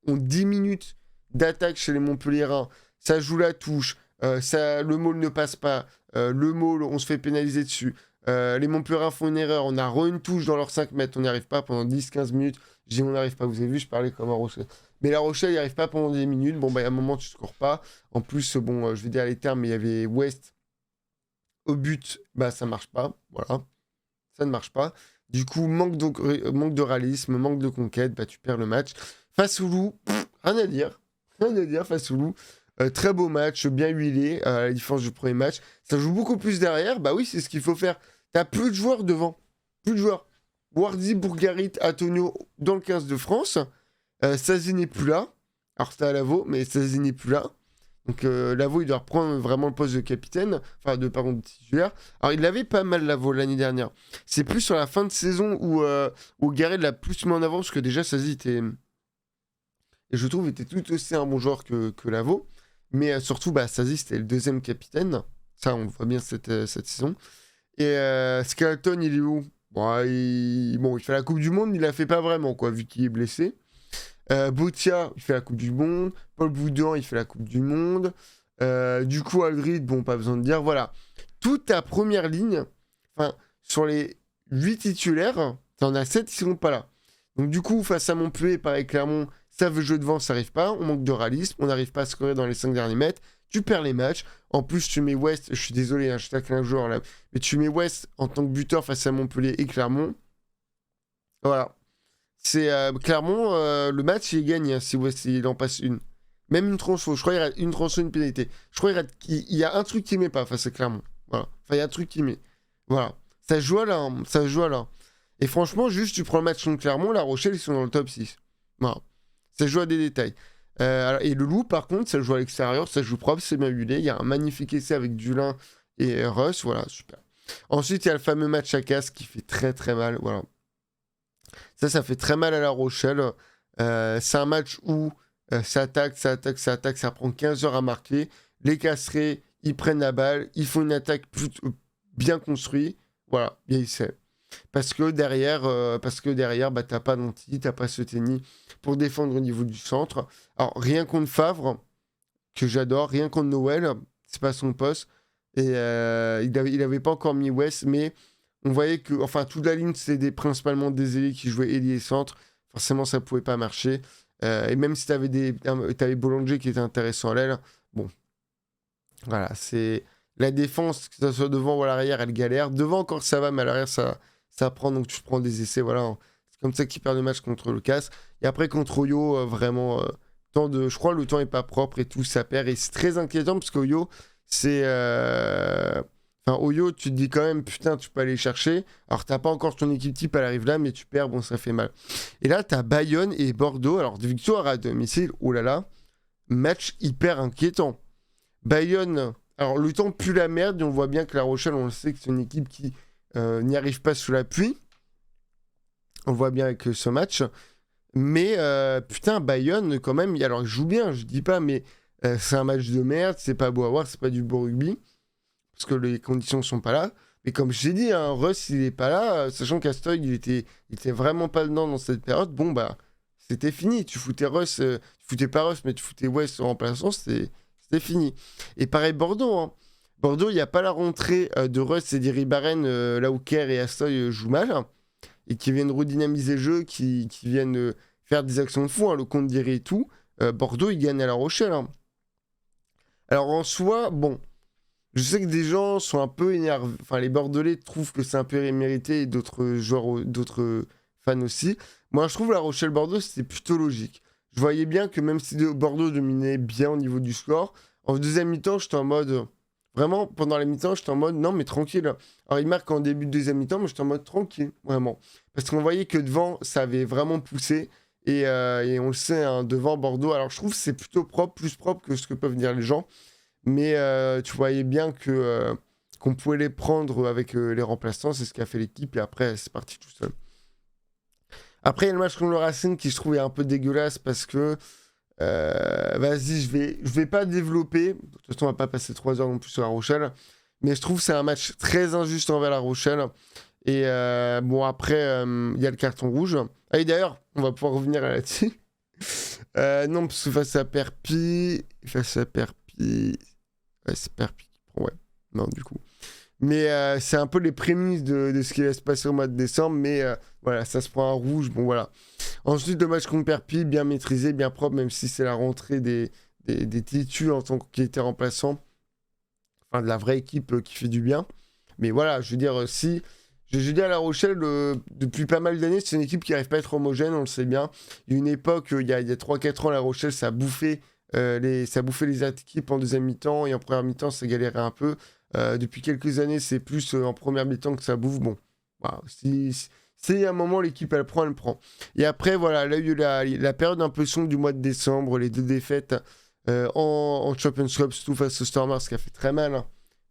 ont 10 minutes d'attaque chez les Montpelliérains. Ça joue la touche. Le maul ne passe pas. Le maul, on se fait pénaliser dessus. Les Montpelliérains font une erreur. On a une touche dans leurs 5 mètres. On n'y arrive pas pendant 10-15 minutes. Je dis on n'arrive pas. Vous avez vu, je parlais comme un Rocher. Mais La Rochelle, il n'y arrive pas pendant 10 minutes. Bon, bah, à un moment, tu ne scores pas. En plus, bon, je vais dire les termes, mais il y avait West au but. Bah, ça ne marche pas. Voilà. Ça ne marche pas. Du coup, manque de réalisme, manque de conquête. Bah, tu perds le match. Face au Loup, rien à dire. Rien à dire face au Loup. Très beau match, bien huilé, à la différence du premier match. Ça joue beaucoup plus derrière. Bah oui, c'est ce qu'il faut faire. T'as plus de joueurs devant. Plus de joueurs. Wardy, Bourgarit, Antonio dans le 15 de France. Sazi n'est plus là. Alors c'était à Lavaux, mais Sazi n'est plus là. Donc Lavaux, il doit reprendre vraiment le poste de capitaine. Enfin, de titulaire. Alors il l'avait pas mal Lavaux l'année dernière. C'est plus sur la fin de saison où Garret l'a plus mis en avant. Parce que déjà, Sazi était... Et je trouve était tout aussi un bon joueur que Lavaux. Mais surtout, bah, Sazi, c'était le deuxième capitaine. Ça, on voit bien cette saison. Et Skeleton, il est où? Bon, il fait la Coupe du Monde, mais il la fait pas vraiment, quoi, vu qu'il est blessé. Botia, il fait la Coupe du Monde. Paul Boudin, il fait la Coupe du Monde. Du coup, Aldrid, bon, pas besoin de dire. Voilà. Toute ta première ligne, enfin, sur les 8 titulaires, t'en as 7 qui seront pas là. Donc, du coup, face à Montpellier, pareil, Clermont, ça veut jouer devant, ça n'arrive pas. On manque de réalisme, on n'arrive pas à scorer dans les 5 derniers mètres. Tu perds les matchs. En plus, tu mets West, je suis désolé, hein, je tacle un joueur là, mais tu mets West en tant que buteur face à Montpellier et Clermont. Voilà. C'est Clermont, le match, il gagne hein, si West il en passe une. Même une transfo, je crois qu'il y a une transfo, une pénalité. Je crois qu'il y a un truc qu'il met pas face à Clermont. Voilà. Enfin, il y a un truc qu'il met. Voilà. Ça joue là, hein, ça joue là. Et franchement, juste tu prends le match contre Clermont, La Rochelle, ils sont dans le top 6. Voilà. Ça joue à des détails. Et le Loup, par contre, ça joue à l'extérieur, ça joue propre, c'est bien huilé. Il y a un magnifique essai avec Dulin et Russ. Voilà, super. Ensuite, il y a le fameux match à casse qui fait très très mal. Voilà. Ça fait très mal à La Rochelle. C'est un match où ça attaque, ça prend 15 heures à marquer. Les Casserets, ils prennent la balle, ils font une attaque bien construite. Voilà, bien essai. Parce que derrière, bah, t'as pas Nanty, t'as pas Seteni pour défendre au niveau du centre. Alors, rien contre Favre, que j'adore, rien contre Noël, c'est pas son poste. Et il avait pas encore mis West, mais on voyait que, enfin, toute la ligne, c'était principalement des ailiers qui jouaient ailier et centre. Forcément, ça pouvait pas marcher. Et même si t'avais Boulanger qui était intéressant à l'aile, bon, voilà, c'est la défense, que ce soit devant ou à l'arrière, elle galère. Devant encore ça va, mais à l'arrière ça prend, donc tu prends des essais, voilà. C'est comme ça qu'ils perdent le match contre le CAS. Et après contre Oyo, vraiment, je crois le temps est pas propre et tout, ça perd. Et c'est très inquiétant parce qu'Oyo, c'est... Enfin, Oyo, tu te dis quand même, putain, tu peux aller chercher. Alors, t'as pas encore ton équipe type, elle arrive là, mais tu perds, bon, ça fait mal. Et là, t'as Bayonne et Bordeaux. Alors, de victoire à domicile, oh là là, match hyper inquiétant. Bayonne, alors le temps pue la merde, et on voit bien que La Rochelle, on le sait que c'est une équipe qui n'y arrive pas sous la pluie. On le voit bien avec ce match. Mais putain, Bayonne, quand même, alors il joue bien, je dis pas, mais c'est un match de merde, c'est pas beau à voir, c'est pas du beau rugby, parce que les conditions sont pas là. Mais comme je t'ai dit, hein, Russ, il est pas là, sachant qu'Astoy, il était vraiment pas dedans dans cette période, bon bah, c'était fini. Tu foutais Russ, tu foutais pas Russ, mais tu foutais West en remplaçant, c'était c'est fini. Et pareil, Bordeaux, hein. Bordeaux, il n'y a pas la rentrée de Russ et d'Iribaren, là où Kerr et Astoy jouent mal, hein, et qui viennent redynamiser le jeu, qui viennent faire des actions de fou, hein, le compte d'Iri et tout. Bordeaux, ils gagnent à La Rochelle, hein. Alors en soi, bon, je sais que des gens sont un peu énervés. Enfin, les Bordelais trouvent que c'est un peu immérité et d'autres joueurs, d'autres fans aussi. Moi, je trouve La Rochelle-Bordeaux, c'était plutôt logique. Je voyais bien que même si Bordeaux dominait bien au niveau du score, en deuxième mi-temps, j'étais en mode. Vraiment, pendant la mi-temps, j'étais en mode non, mais tranquille. Alors, il marque en début de deuxième mi-temps, mais j'étais en mode tranquille, vraiment. Parce qu'on voyait que devant, ça avait vraiment poussé. Et on le sait, hein, devant Bordeaux. Alors, je trouve que c'est plutôt propre, plus propre que ce que peuvent dire les gens. Mais tu voyais bien qu'on pouvait les prendre avec les remplaçants. C'est ce qu'a fait l'équipe. Et après, c'est parti tout seul. Après, il y a le match contre le Racing qui, je trouve, est un peu dégueulasse parce que. Vas-y, je vais pas développer. De toute façon, on va pas passer 3 heures non plus sur La Rochelle. Mais je trouve que c'est un match très injuste envers La Rochelle. Et bon, après, il y a le carton rouge. Ah, et d'ailleurs, on va pouvoir revenir là-dessus. Non, parce que face à Perpi. Ouais, c'est Perpi qui prend, ouais. Non, du coup. Mais c'est un peu les prémices de ce qui va se passer au mois de décembre. Mais voilà, ça se prend un rouge. Bon, voilà. Ensuite, le match contre Perpi, bien maîtrisé, bien propre, même si c'est la rentrée des titus en tant qu'était remplaçant. Enfin, de la vraie équipe qui fait du bien. Mais voilà, je veux dire, si. Je veux dire, La Rochelle, depuis pas mal d'années, c'est une équipe qui n'arrive pas à être homogène, on le sait bien. Il y a une époque, il y a 3-4 ans, La Rochelle, ça bouffait les équipes en deuxième mi-temps et en première mi-temps, ça galérait un peu. Depuis quelques années, c'est plus en première mi-temps que ça bouffe. Bon, voilà, si à un moment l'équipe elle prend, elle prend. Et après, voilà, là, il y a eu la période un peu sombre du mois de décembre, les 2 défaites en Champions Cup, surtout face au Stormers, ce qui a fait très mal, hein.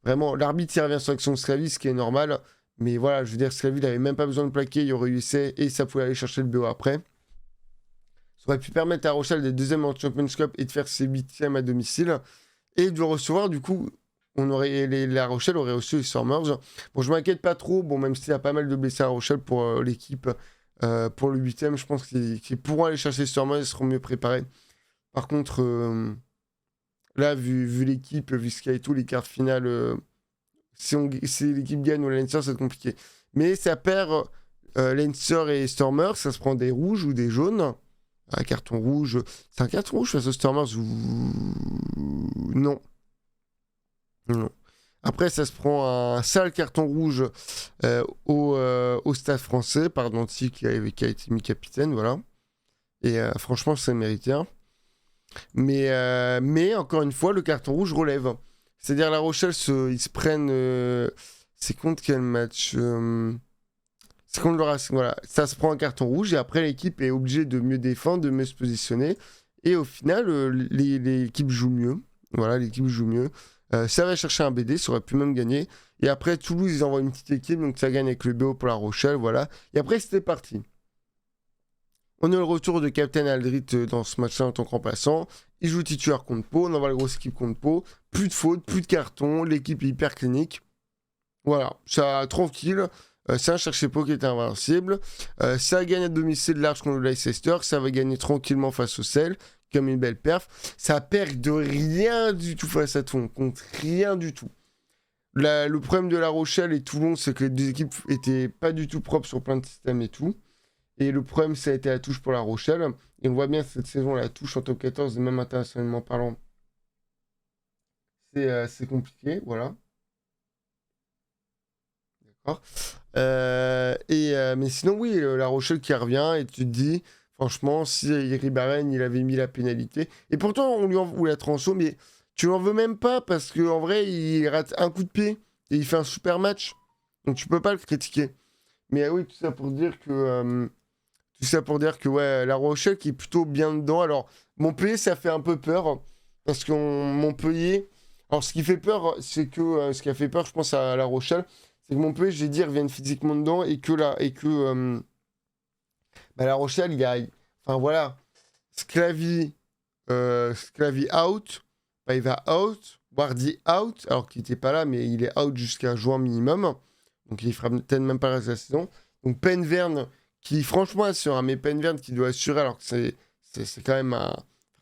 Vraiment, l'arbitre il revient sur l'action de Sclavi, ce qui est normal. Mais voilà, je veux dire, Sclavi, il n'avait même pas besoin de plaquer, il y aurait eu essai et ça pouvait aller chercher le BO après. Ça aurait pu permettre à Rochelle d'être deuxième en Champions Cup et de faire ses huitièmes à domicile. Et de recevoir, du coup, La Rochelle aurait reçu les Stormers. Bon, je m'inquiète pas trop, bon, même s'il y a pas mal de blessés à Rochelle pour l'équipe. Pour le huitième, je pense qu'ils pourront aller chercher les Stormers, ils seront mieux préparés. Par contre, là, vu l'équipe, vu ce qu'il y a et tout, les quarts finales, si l'équipe gagne ou la Leinster, c'est compliqué. Mais ça perd Leinster et Stormers, ça se prend des rouges ou des jaunes. Un carton rouge. C'est un carton rouge face aux Stormers ou. Non. Non. Après, ça se prend un sale carton rouge au Stade français par Danty qui a été mis capitaine, voilà. Et franchement, ça méritait, hein. Mais encore une fois, le carton rouge relève. C'est-à-dire La Rochelle, ils se prennent. C'est contre quel match C'est contre le Racing, voilà. Ça se prend un carton rouge et après l'équipe est obligée de mieux défendre, de mieux se positionner. Et au final, l'équipe joue mieux. Voilà, l'équipe joue mieux. Ça va chercher un BD, ça aurait pu même gagner. Et après, Toulouse, ils envoient une petite équipe, donc ça gagne avec le BO pour La Rochelle, voilà. Et après, c'était parti. On a le retour de Captain Aldrit dans ce match-là en tant que remplaçant. Il joue titulaire contre Pau, on envoie la grosse équipe contre Pau. Plus de fautes, plus de cartons, l'équipe est hyper clinique. Voilà, ça tranquille. Ça cherchait Pau qui était invincible. Ça gagne à domicile large contre le Leicester. Ça va gagner tranquillement face au Sel, comme une belle perf. Ça perd de rien du tout face à Toulon, contre rien du tout. Le problème de La Rochelle et Toulon, c'est que les deux équipes étaient pas du tout propres sur plein de systèmes et tout. Et le problème, ça a été la touche pour La Rochelle. Et on voit bien cette saison, la touche en top 14, et même internationalement parlant, c'est compliqué, voilà. D'accord. Mais sinon, oui, La Rochelle qui revient, et tu te dis, franchement, si Iribaren, il avait mis la pénalité, et pourtant, on lui envoie la transfo, mais tu l'en veux même pas, parce qu'en vrai, il rate un coup de pied, et il fait un super match. Donc tu peux pas le critiquer. Mais oui, tout ça pour dire que... Tout ça pour dire que ouais, La Rochelle qui est plutôt bien dedans. Alors, Montpellier, ça fait un peu peur. Parce que Montpellier. Alors, ce qui fait peur, c'est que. Ce qui a fait peur, je pense, à La Rochelle, c'est que Montpellier, je vais dire, viennent physiquement dedans. Et que La Rochelle, il y a. Enfin, voilà. Sclavi out. Bah, il va out. Wardy out. Alors qu'il n'était pas là, mais il est out jusqu'à juin minimum. Donc, il fera peut-être même pas la saison. Donc, Penverne qui franchement assure, hein, mais Penverne qui doit assurer alors que c'est quand même un...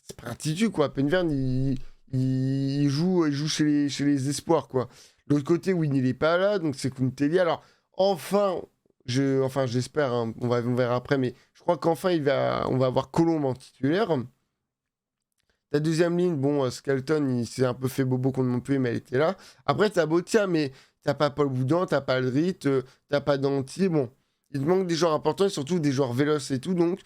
C'est pas un titu, quoi. Penverne, il il joue chez les espoirs, quoi. De l'autre côté, Win, il est pas là, donc c'est Kuntelia. Alors, enfin, j'espère, hein, on verra après, mais je crois qu'enfin, on va avoir Colombe en titulaire. Ta deuxième ligne, bon, Skelton, il s'est un peu fait bobo contre Montpellier, mais elle était là. Après, t'as Botia, mais t'as pas Paul Boudan, t'as pas Aldrit, t'as pas Danti. Bon, il te manque des joueurs importants et surtout des joueurs véloces et tout. Donc,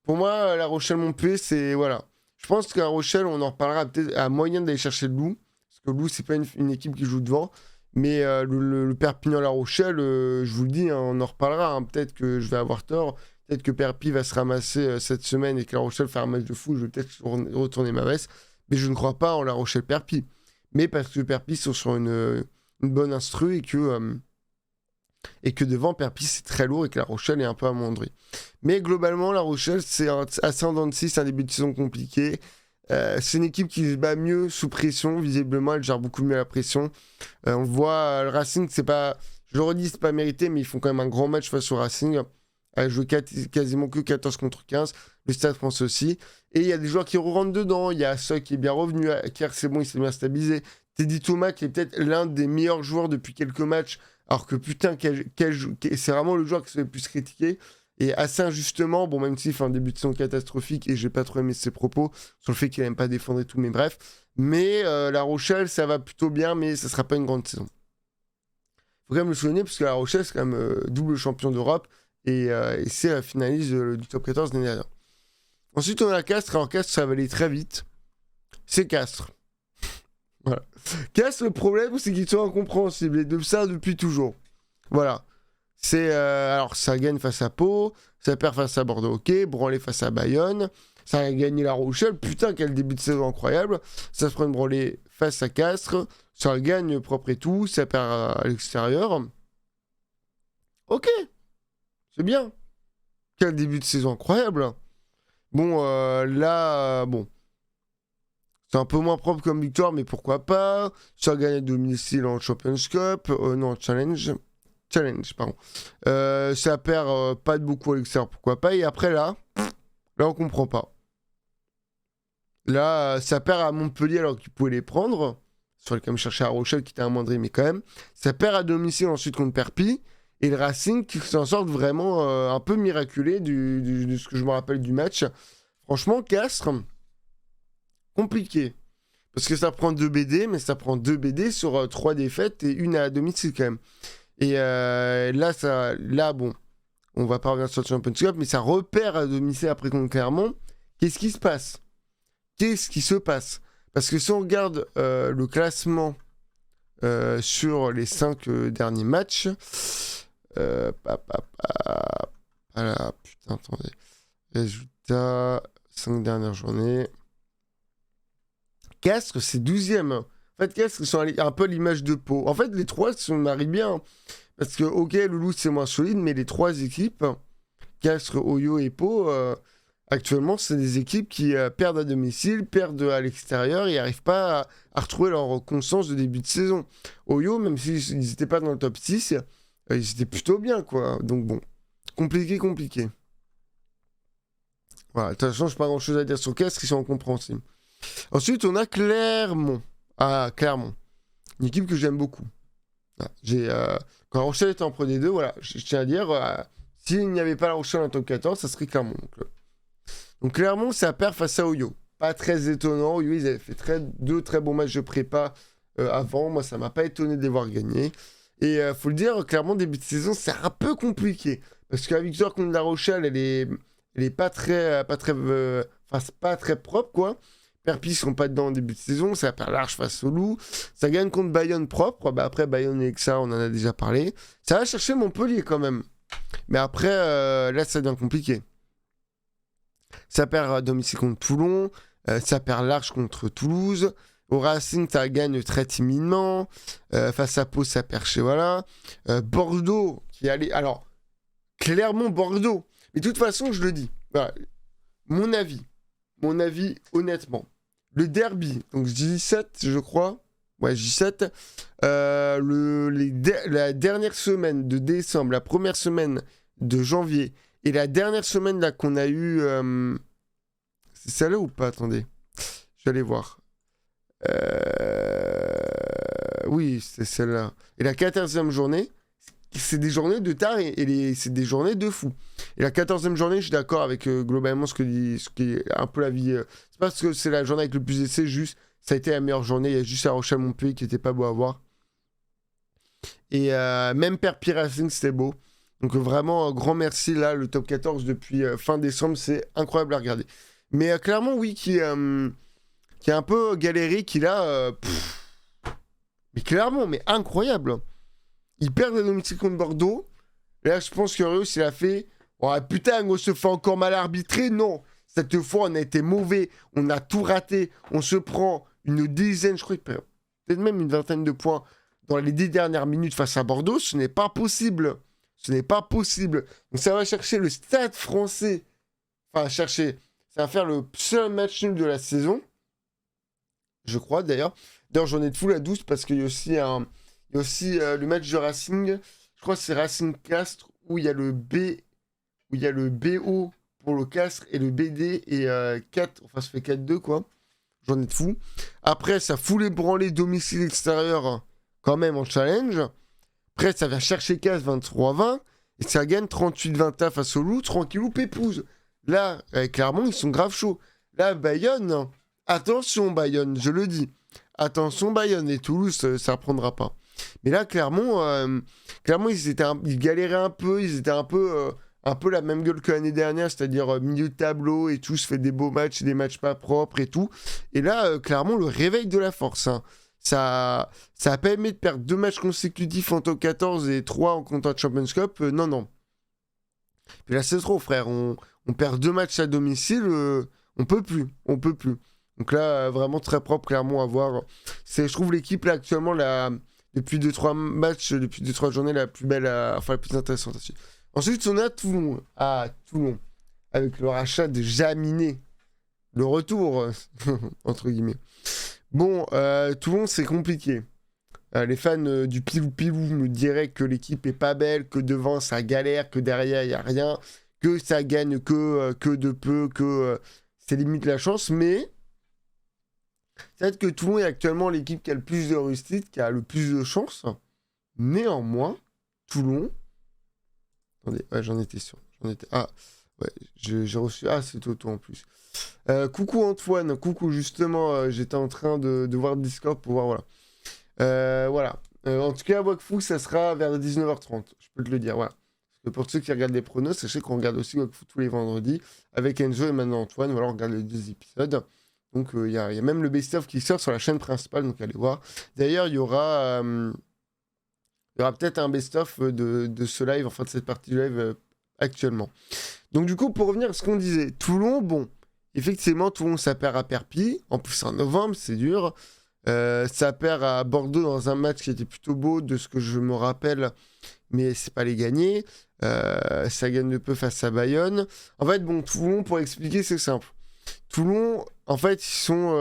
pour moi, La Rochelle-Montpellier, c'est. Voilà. Je pense qu'à La Rochelle, on en reparlera peut-être à moyen d'aller chercher le Loup. Parce que le Loup, c'est pas une équipe qui joue devant. Mais le Perpignan-La Rochelle, je vous le dis, hein, on en reparlera. Hein. Peut-être que je vais avoir tort. Peut-être que Perpi va se ramasser cette semaine et que La Rochelle faire un match de fou. Je vais peut-être retourner ma veste. Mais je ne crois pas en La Rochelle-Perpi. Mais parce que Perpi sont sur une bonne instru et que devant Perpi c'est très lourd et que La Rochelle est un peu amoindrie. Mais globalement, La Rochelle, c'est assez en dents de scie, c'est un début de saison compliqué. C'est une équipe qui se bat mieux sous pression, visiblement, elle gère beaucoup mieux la pression. On voit le Racing, c'est pas, je le redis, c'est pas mérité, mais ils font quand même un grand match face au Racing. Elle joue quasiment que 14 contre 15. Le Stade France aussi. Et il y a des joueurs qui rentrent dedans. Il y a Sock qui est bien revenu. Kerr, c'est bon, il s'est bien stabilisé. Teddy Thomas qui est peut-être l'un des meilleurs joueurs depuis quelques matchs. Alors que putain, c'est vraiment le joueur qui se fait le plus critiquer. Et assez injustement, bon, même s'il fait un début de saison catastrophique et j'ai pas trop aimé ses propos sur le fait qu'il n'aime pas défendre et tout, mais bref. Mais La Rochelle, ça va plutôt bien, mais ça sera pas une grande saison. Faut quand même le souligner parce que La Rochelle, c'est quand même double champion d'Europe. Et c'est la finaliste du top 14 l'année dernière. Ensuite, on a Castres. Alors, Castres, ça va aller très vite. C'est Castres. Voilà. Castres, le problème, c'est qu'ils sont incompréhensibles. Et de ça, depuis toujours. Voilà. Alors, ça gagne face à Pau. Ça perd face à Bordeaux. Ok. Branlé face à Bayonne. Ça a gagné La Rochelle. Putain, quel début de saison incroyable. Ça se prend une branlée face à Castres. Ça gagne propre et tout. Ça perd à l'extérieur. Ok. C'est bien. Quel début de saison incroyable. Bon, là, bon. C'est un peu moins propre comme victoire, mais pourquoi pas. Ça gagne à domicile en Champions Cup. Non, Challenge. Challenge, pardon. Ça perd pas de beaucoup à l'extérieur, pourquoi pas. Et après, là, on comprend pas. Là, ça perd à Montpellier alors qu'ils pouvaient les prendre. Il fallait quand même chercher à Rochelle qui était amoindri, mais quand même. Ça perd à domicile ensuite contre Perpi. Et le Racing qui s'en sort vraiment un peu miraculé de ce que je me rappelle du match. Franchement, Castres, compliqué. Parce que ça prend 2 BD, mais ça prend 2 BD sur 3 défaites et une à domicile quand même. Et là, bon, on va pas revenir sur le Champions Cup, mais ça repère à domicile après contre Clermont. Qu'est-ce qui se passe? Qu'est-ce qui se passe? Parce que si on regarde le classement sur les 5 derniers matchs, voilà, putain, attendez. Résultat, 5 dernières journées. Castres, c'est 12e. En fait, Castres, ils sont un peu l'image de Pau. En fait, les trois se marient bien. Parce que, ok, Loulou, c'est moins solide, mais les 3 équipes, Castres, Oyo et Pau, actuellement, c'est des équipes qui perdent à domicile, perdent à l'extérieur et n'arrivent pas à retrouver leur conscience de début de saison. Oyo, même s'ils n'étaient pas dans le top 6, ils étaient plutôt bien, quoi. Donc bon, compliqué. Voilà, de toute façon, je n'ai pas grand-chose à dire sur Castres, ils sont incompréhensibles. Ensuite, on a Clermont. Ah, Clermont. Une équipe que j'aime beaucoup. Voilà, quand La Rochelle était en Pro D2, voilà, je tiens à dire, s'il n'y avait pas La Rochelle en top 14, ça serait Clermont. Donc Clermont, ça perd face à Oyo. Pas très étonnant. Oyo, ils avaient fait 2 très bons matchs de prépa avant. Moi, ça m'a pas étonné de les voir gagner. Et faut le dire, Clermont, début de saison, c'est un peu compliqué. Parce que la victoire contre La Rochelle, elle est pas très c'est pas très propre, quoi. Perpi sont pas dedans en début de saison, ça perd large face au Loup. Ça gagne contre Bayonne propre. Bah après, Bayonne et Exa, on en a déjà parlé. Ça va chercher Montpellier quand même. Mais après, là, ça devient compliqué. Ça perd à domicile contre Toulon. Ça perd large contre Toulouse. Au Racing, ça gagne très timidement. Face à Pau, ça perd chez voilà. Bordeaux, qui allait. Alors, Clermont-Bordeaux. Mais de toute façon, je le dis. Voilà. Mon avis, honnêtement. Le derby, donc J7, je crois. Ouais, J7. La dernière semaine de décembre, la première semaine de janvier et la dernière semaine là qu'on a eu. C'est celle-là ou pas? Attendez. Je vais aller voir. Oui, c'est celle-là. Et la 14e journée, c'est des journées de tard c'est des journées de fou. Et la 14e journée, je suis d'accord avec globalement ce qui est un peu la vie. C'est pas parce que c'est la journée avec le plus d'essais, juste ça a été la meilleure journée. Il y a juste La Rochelle-Montpellier qui était pas beau à voir. Et même Perpignan Racing, c'était beau. Donc vraiment, grand merci. Là, le top 14 depuis fin décembre, c'est incroyable à regarder. Mais clairement, oui, qui a un peu galéré, qui là. Mais clairement, mais incroyable. Ils perdent à domicile contre Bordeaux. Là, je pense que Reus, il a fait. Oh putain, on se fait encore mal arbitrer. Non, cette fois, on a été mauvais. On a tout raté. On se prend une dizaine, je crois, peut-être même une vingtaine de points dans les 10 dernières minutes face à Bordeaux. Ce n'est pas possible. Ce n'est pas possible. Donc, ça va chercher le Stade français. Enfin, chercher. Ça va faire le seul match nul de la saison. Je crois, d'ailleurs. D'ailleurs, j'en ai de fou la douce parce qu'il y a aussi le match de Racing. Je crois que c'est Racing Castres où il y a le BO pour le Castres et le BD et 4, enfin ça fait 4-2 quoi. J'en ai de fou. Après, ça fout les branlés domicile extérieur quand même en challenge. Après, ça vient chercher Castres 23-20 et ça gagne 38-20 face au Loup, tranquillou pépouze. Là, clairement, ils sont grave chauds. Là, Bayonne, attention Bayonne, je le dis. Attention Bayonne et Toulouse, ça reprendra pas. Mais là, clairement, ils galéraient un peu, ils étaient un peu la même gueule que l'année dernière, c'est-à-dire milieu de tableau et tout, se fait des beaux matchs, des matchs pas propres et tout. Et là, clairement, le réveil de la force. Hein. Ça a pas aimé de perdre 2 matchs consécutifs en top 14 et 3 en comptant de Champions Cup. Non. Puis là, c'est trop, frère. On perd 2 matchs à domicile, on peut plus. Donc là, vraiment très propre, clairement, à voir. Je trouve l'équipe, là, actuellement, depuis 2-3 matchs, depuis 2-3 journées, la plus belle, enfin la plus intéressante aussi. Ensuite, on a Toulon. Ah, Toulon. Avec le rachat de Jaminet. Le retour, entre guillemets. Bon, Toulon, c'est compliqué. Les fans du pilou-pilou me diraient que l'équipe est pas belle, que devant, ça galère, que derrière, il n'y a rien, que ça gagne que de peu, que c'est limite la chance, mais peut-être que Toulon est actuellement l'équipe qui a le plus de réussite, qui a le plus de chance. Néanmoins, Toulon... Attendez, ouais, j'en étais sûr. Ah, ouais, j'ai reçu... Ah, c'est Toto en plus. Coucou Antoine, coucou, justement, j'étais en train de voir le Discord pour voir, voilà. Voilà. En tout cas, Wakfu, ça sera vers 19h30, je peux te le dire, voilà. Parce que pour ceux qui regardent les pronos, sachez qu'on regarde aussi Wakfu tous les vendredis, avec Enzo et maintenant Antoine, voilà, on regarde les 2 épisodes. Donc, il y a même le best-of qui sort sur la chaîne principale, donc allez voir. D'ailleurs, il y aura peut-être un best-of de ce live, enfin de cette partie du live actuellement. Donc du coup, pour revenir à ce qu'on disait, Toulon, bon, effectivement, Toulon, ça perd à Perpignan, en plus en novembre, c'est dur. Ça perd à Bordeaux dans un match qui était plutôt beau, de ce que je me rappelle, mais c'est pas les gagner. Ça gagne de peu face à Bayonne. En fait, bon, Toulon, pour expliquer, c'est simple. Toulon, en fait, ils sont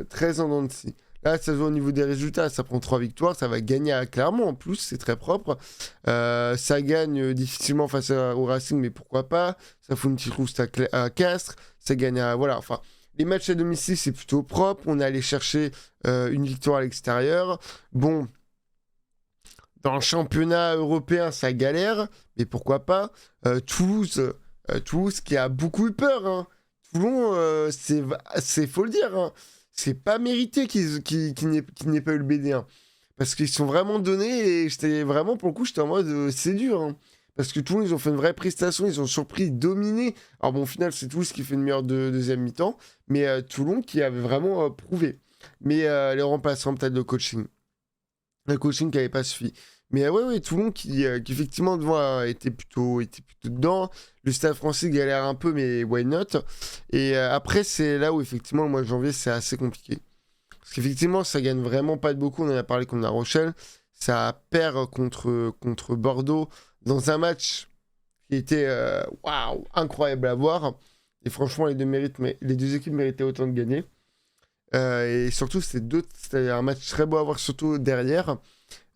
très en dents de scie. Là, ça se voit au niveau des résultats. Ça prend 3 victoires. Ça va gagner à Clermont en plus. C'est très propre. Ça gagne difficilement face au Racing, mais pourquoi pas. Ça fout une petite rousse à Castres. Ça gagne à... Voilà, enfin... Les matchs à domicile, c'est plutôt propre. On est allé chercher une victoire à l'extérieur. Bon, dans le championnat européen, ça galère. Mais pourquoi pas. Toulouse qui a beaucoup eu peur. Hein. Toulon, c'est faut le dire. Hein. C'est pas mérité qu'il n'ait pas eu le BD1. Parce qu'ils sont vraiment donnés et j'étais vraiment, pour le coup, j'étais en mode c'est dur. Hein. Parce que Toulon, ils ont fait une vraie prestation, ils ont surpris, dominé. Alors bon, au final, c'est Toulouse qui fait une meilleure deuxième mi-temps, mais Toulon qui avait vraiment prouvé. Mais les remplaçants, peut-être le coaching. Le coaching qui n'avait pas suffi. Mais ouais, Toulon qui effectivement devant était plutôt dedans. Le Stade français galère un peu, mais why not? Et après, c'est là où effectivement le mois de janvier, c'est assez compliqué. Parce qu'effectivement, ça gagne vraiment pas de beaucoup. On en a parlé contre La Rochelle. Ça perd contre Bordeaux dans un match qui était waouh, incroyable à voir. Et franchement, les deux équipes méritaient autant de gagner. Et surtout, c'était un match très beau à voir, surtout derrière.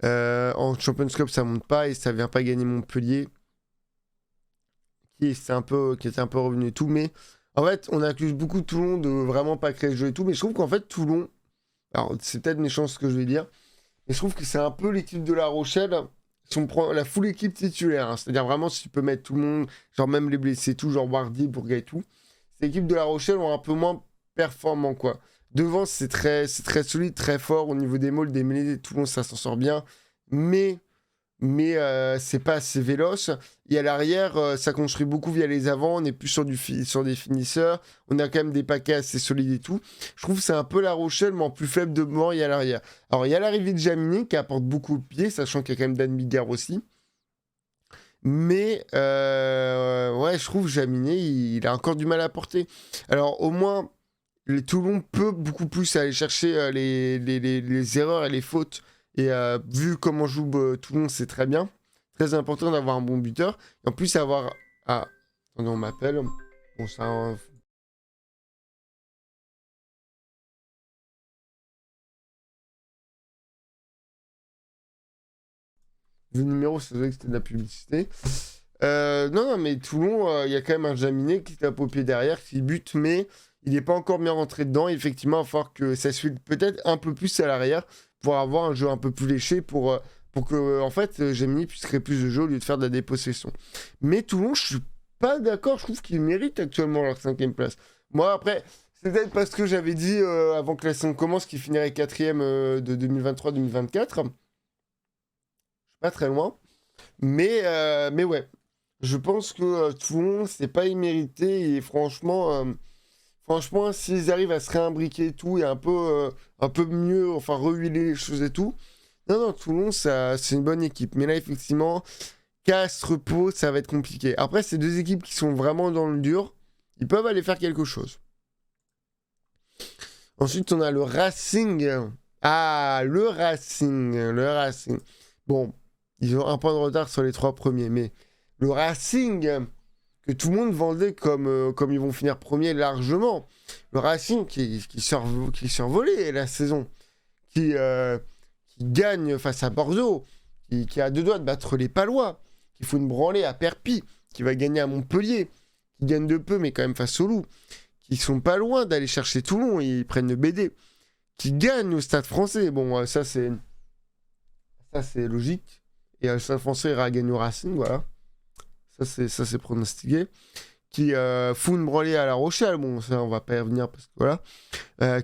En Champions Cup, ça monte pas et ça vient pas gagner Montpellier, qui était un peu revenu et tout. Mais En fait, on accuse beaucoup Toulon de vraiment pas créer le jeu et tout, mais je trouve qu'en fait, Toulon, alors c'est peut-être méchant ce que je vais dire, mais je trouve que c'est un peu l'équipe de La Rochelle, si on prend la full équipe titulaire, hein, c'est-à-dire vraiment si tu peux mettre tout le monde, genre même les blessés, tout, genre Wardy, Bourga et tout, ces équipes de La Rochelle ont un peu moins performant, quoi. Devant, c'est très solide, très fort au niveau des mauls, des mêlées, Toulon, ça s'en sort bien, mais c'est pas assez véloce. Et à l'arrière, ça construit beaucoup via les avants. On est plus sur des finisseurs. On a quand même des paquets assez solides et tout. Je trouve que c'est un peu La Rochelle, mais en plus faible devant et à l'arrière. Alors, il y a l'arrivée de Jaminet qui apporte beaucoup de pieds, sachant qu'il y a quand même Dan Bigard aussi. Mais ouais, je trouve Jaminet, il a encore du mal à porter. Alors, au moins, Toulon peut beaucoup plus aller chercher les erreurs et les fautes. Et vu comment joue Toulon, c'est très bien. Très important d'avoir un bon buteur. Et en plus, avoir. Ah, attendez, on m'appelle. Bon, ça. Le numéro, c'est vrai que c'était de la publicité. Non, mais Toulon, il y a quand même un Jaminet qui tape au pied derrière, qui bute, mais il n'est pas encore bien rentré dedans. Effectivement, il va falloir que ça suive peut-être un peu plus à l'arrière pour avoir un jeu un peu plus léché pour que, en fait, Jaminet puisse créer plus de jeu au lieu de faire de la dépossession. Mais Toulon, je suis pas d'accord. Je trouve qu'ils méritent actuellement leur 5e place. Moi, après, c'est peut-être parce que j'avais dit avant que la saison commence qu'ils finiraient 4e de 2023-2024. Je suis pas très loin. Mais ouais, je pense que Toulon, c'est pas immérité. Et franchement, s'ils arrivent à se réimbriquer et tout, et un peu mieux, enfin, rehuiler les choses et tout. Non, Toulon, c'est une bonne équipe. Mais là, effectivement, Castres, Pau, ça va être compliqué. Après, c'est deux équipes qui sont vraiment dans le dur. Ils peuvent aller faire quelque chose. Ensuite, on a le Racing. Ah, le Racing. Bon, ils ont un point de retard sur les 3 premiers, mais le Racing, que tout le monde vendait comme ils vont finir premier largement. Le Racing qui survolait la saison, qui gagne face à Bordeaux, qui a 2 doigts de battre les Palois, qui fout une branlée à Perpignan, qui va gagner à Montpellier, qui gagne de peu, mais quand même face aux Loups, qui sont pas loin d'aller chercher Toulon, ils prennent le BD, qui gagne au Stade Français. Bon, ça c'est logique. Et le Stade Français ira gagner au Racing, voilà. Ça c'est pronostiqué. Qui fout une branlée à La Rochelle, bon, ça on va pas y revenir parce que voilà.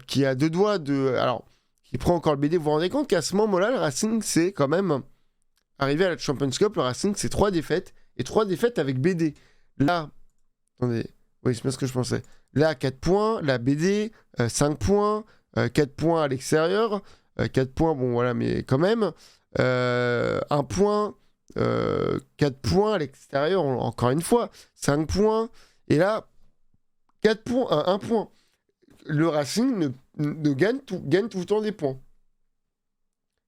Qui a 2 doigts de. Alors, qui prend encore le BD. Vous vous rendez compte qu'à ce moment-là, le Racing, c'est quand même. Arrivé à la Champions Cup, le Racing, c'est 3 défaites. Et 3 défaites avec BD. Là, attendez. Oui, c'est bien ce que je pensais. Là, 4 points. La BD, 5 points. 4 points à l'extérieur. 4 points, bon voilà, mais quand même. 1 point. 4 points à l'extérieur, encore une fois. 5 points. Et là, 4 points, 1 point. Le Racing gagne tout le temps des points.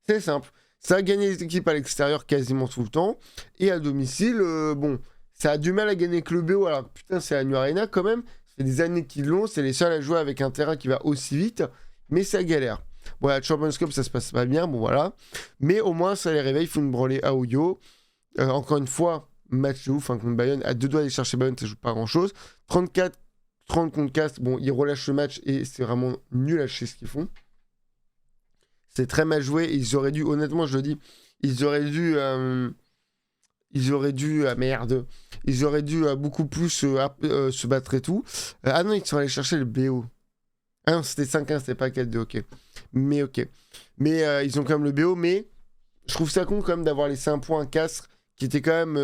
C'est simple. Ça a gagné les équipes à l'extérieur quasiment tout le temps. Et à domicile, bon, ça a du mal à gagner avec le BO. Alors putain, c'est à New Arena quand même. Ça fait des années qu'ils l'ont. C'est les seuls à jouer avec un terrain qui va aussi vite. Mais ça galère. Bon, la Champions Cup, ça se passe pas bien. Bon, voilà. Mais au moins, ça les réveille. Il faut une branlée à Oyo. Encore une fois, match de ouf contre Bayonne. À 2 doigts d'aller chercher Bayonne, ça joue pas grand chose. 30 contre Castres. Bon, ils relâchent le match et c'est vraiment nul à chier ce qu'ils font. C'est très mal joué. Ils auraient dû, honnêtement, je le dis, ils auraient dû. Merde. Ils auraient dû beaucoup plus se battre et tout. Ah non, ils sont allés chercher le BO. Ah non, c'était 5-1, c'était pas 4-2, ok. Mais ok. Mais ils ont quand même le BO, mais je trouve ça con quand même d'avoir les 5 points à Castres, qui était quand même.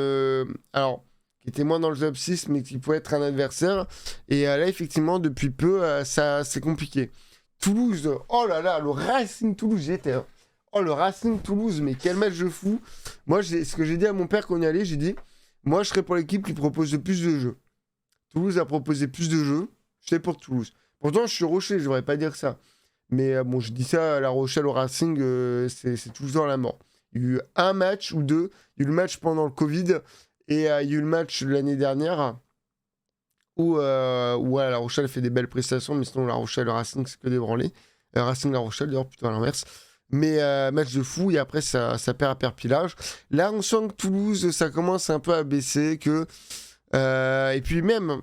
Alors, qui était moins dans le top 6, mais qui pouvait être un adversaire. Et là, effectivement, depuis peu, ça c'est compliqué. Toulouse, oh là là, le Racing Toulouse, j'y étais. Hein. Oh, le Racing Toulouse, mais quel match de fou. Moi, ce que j'ai dit à mon père quand on y allait, j'ai dit, moi, je serais pour l'équipe qui propose le plus de jeux. Toulouse a proposé plus de jeux, j'étais pour Toulouse. Pourtant, je suis Rocher, je devrais pas dire ça. Mais bon, je dis ça à La Rochelle au Racing, c'est toujours la mort. Il y a eu un match ou 2. Il y a eu le match pendant le Covid et il y a eu le match l'année dernière où ouais, La Rochelle fait des belles prestations, mais sinon La Rochelle, le Racing, c'est que des branlés. Racing, La Rochelle, d'ailleurs, plutôt à l'inverse. Mais match de fou et après ça perd à perpilage. Là, on sent que Toulouse, ça commence un peu à baisser. Et puis même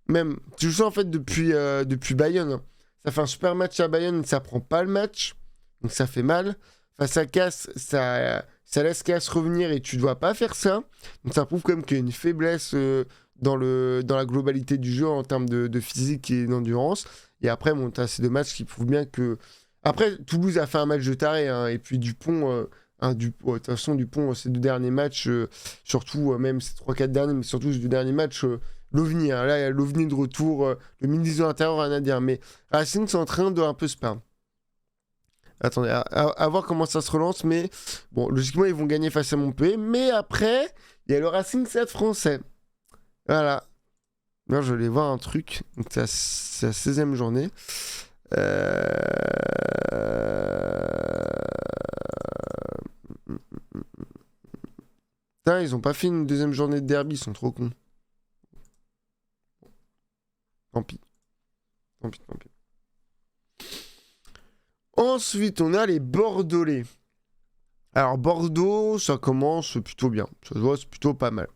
même. Tu le sens en fait depuis Bayonne. Ça fait un super match à Bayonne, ça prend pas le match. Donc ça fait mal. Enfin, ça casse, ça laisse Cass revenir et tu dois pas faire ça. Donc ça prouve quand même qu'il y a une faiblesse dans la globalité du jeu en termes de physique et d'endurance. Et après, bon, t'as ces deux matchs qui prouvent bien que. Après, Toulouse a fait un match de taré. Hein, et puis Dupont, de toute façon, Dupont, ces deux derniers matchs, surtout même ces 3-4 derniers, mais surtout ces deux derniers matchs, l'OVNI. Hein, là, il y a l'OVNI de retour, le ministre de l'Intérieur, rien à dire. Mais Racing, c'est en train de un peu se perdre. Attendez, à voir comment ça se relance, mais bon, logiquement, ils vont gagner face à Montpellier. Mais après, il y a le Racing Stade Français. Voilà. Là, je vais voir un truc. Donc, c'est la 16e journée. Putain, ils ont pas fait une deuxième journée de derby, ils sont trop cons. Tant pis. Tant pis, tant pis. Ensuite, on a les Bordelais. Alors, Bordeaux, ça commence plutôt bien. Ça se voit, c'est plutôt pas mal.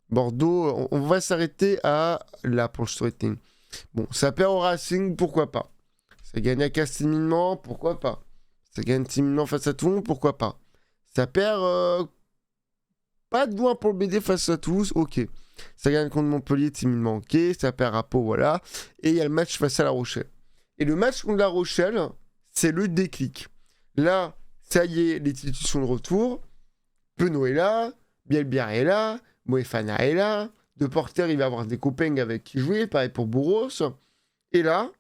Bordeaux, on va s'arrêter à là pour le storytelling. Bon, ça perd au Racing, pourquoi pas. Ça gagne à Castres-Timidement, pourquoi pas. Ça gagne timidement face à Toulon, pourquoi pas. Ça perd pas de loin pour le BD face à Toulouse, ok. Ça gagne contre Montpellier timidement, ok. Ça perd à Pau, voilà. Et il y a le match face à La Rochelle. Et le match contre La Rochelle, c'est le déclic. Là, ça y est, les titres sont de retour. Penaud est là, Bielbière est là, Moefana est là. De Porter, il va avoir des copains avec qui jouer. Pareil pour Bourros. Et là,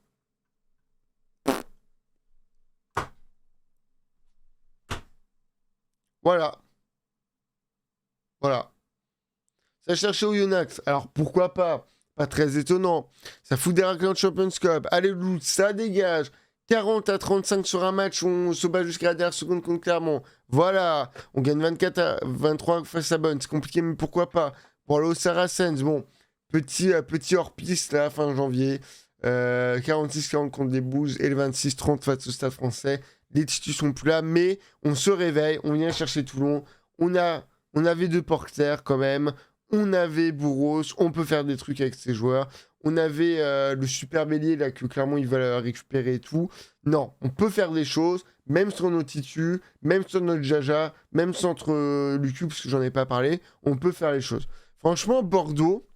voilà. Voilà. Ça cherchait au Yonax. Alors pourquoi pas? Pas très étonnant. Ça fout des raclés en Champions Cup. Allez, Loup, ça dégage. 40-35 sur un match, on se bat jusqu'à la dernière seconde contre Clermont. Voilà, on gagne 24-23 face à Bonne, c'est compliqué, mais pourquoi pas. Pour aller au Saracens, bon, petit hors-piste là, fin janvier. 46-40 contre les Blues et le 26-30 face au Stade Français. Les titus sont plus là, mais on se réveille, on vient chercher Toulon. On avait deux porteurs quand même. On avait Bourros, on peut faire des trucs avec ces joueurs. On avait le super bélier là que clairement il va récupérer et tout. Non, on peut faire des choses, même sur nos titus, même sur notre Jaja, même centre Lucu, parce que j'en ai pas parlé. On peut faire les choses. Franchement, Bordeaux,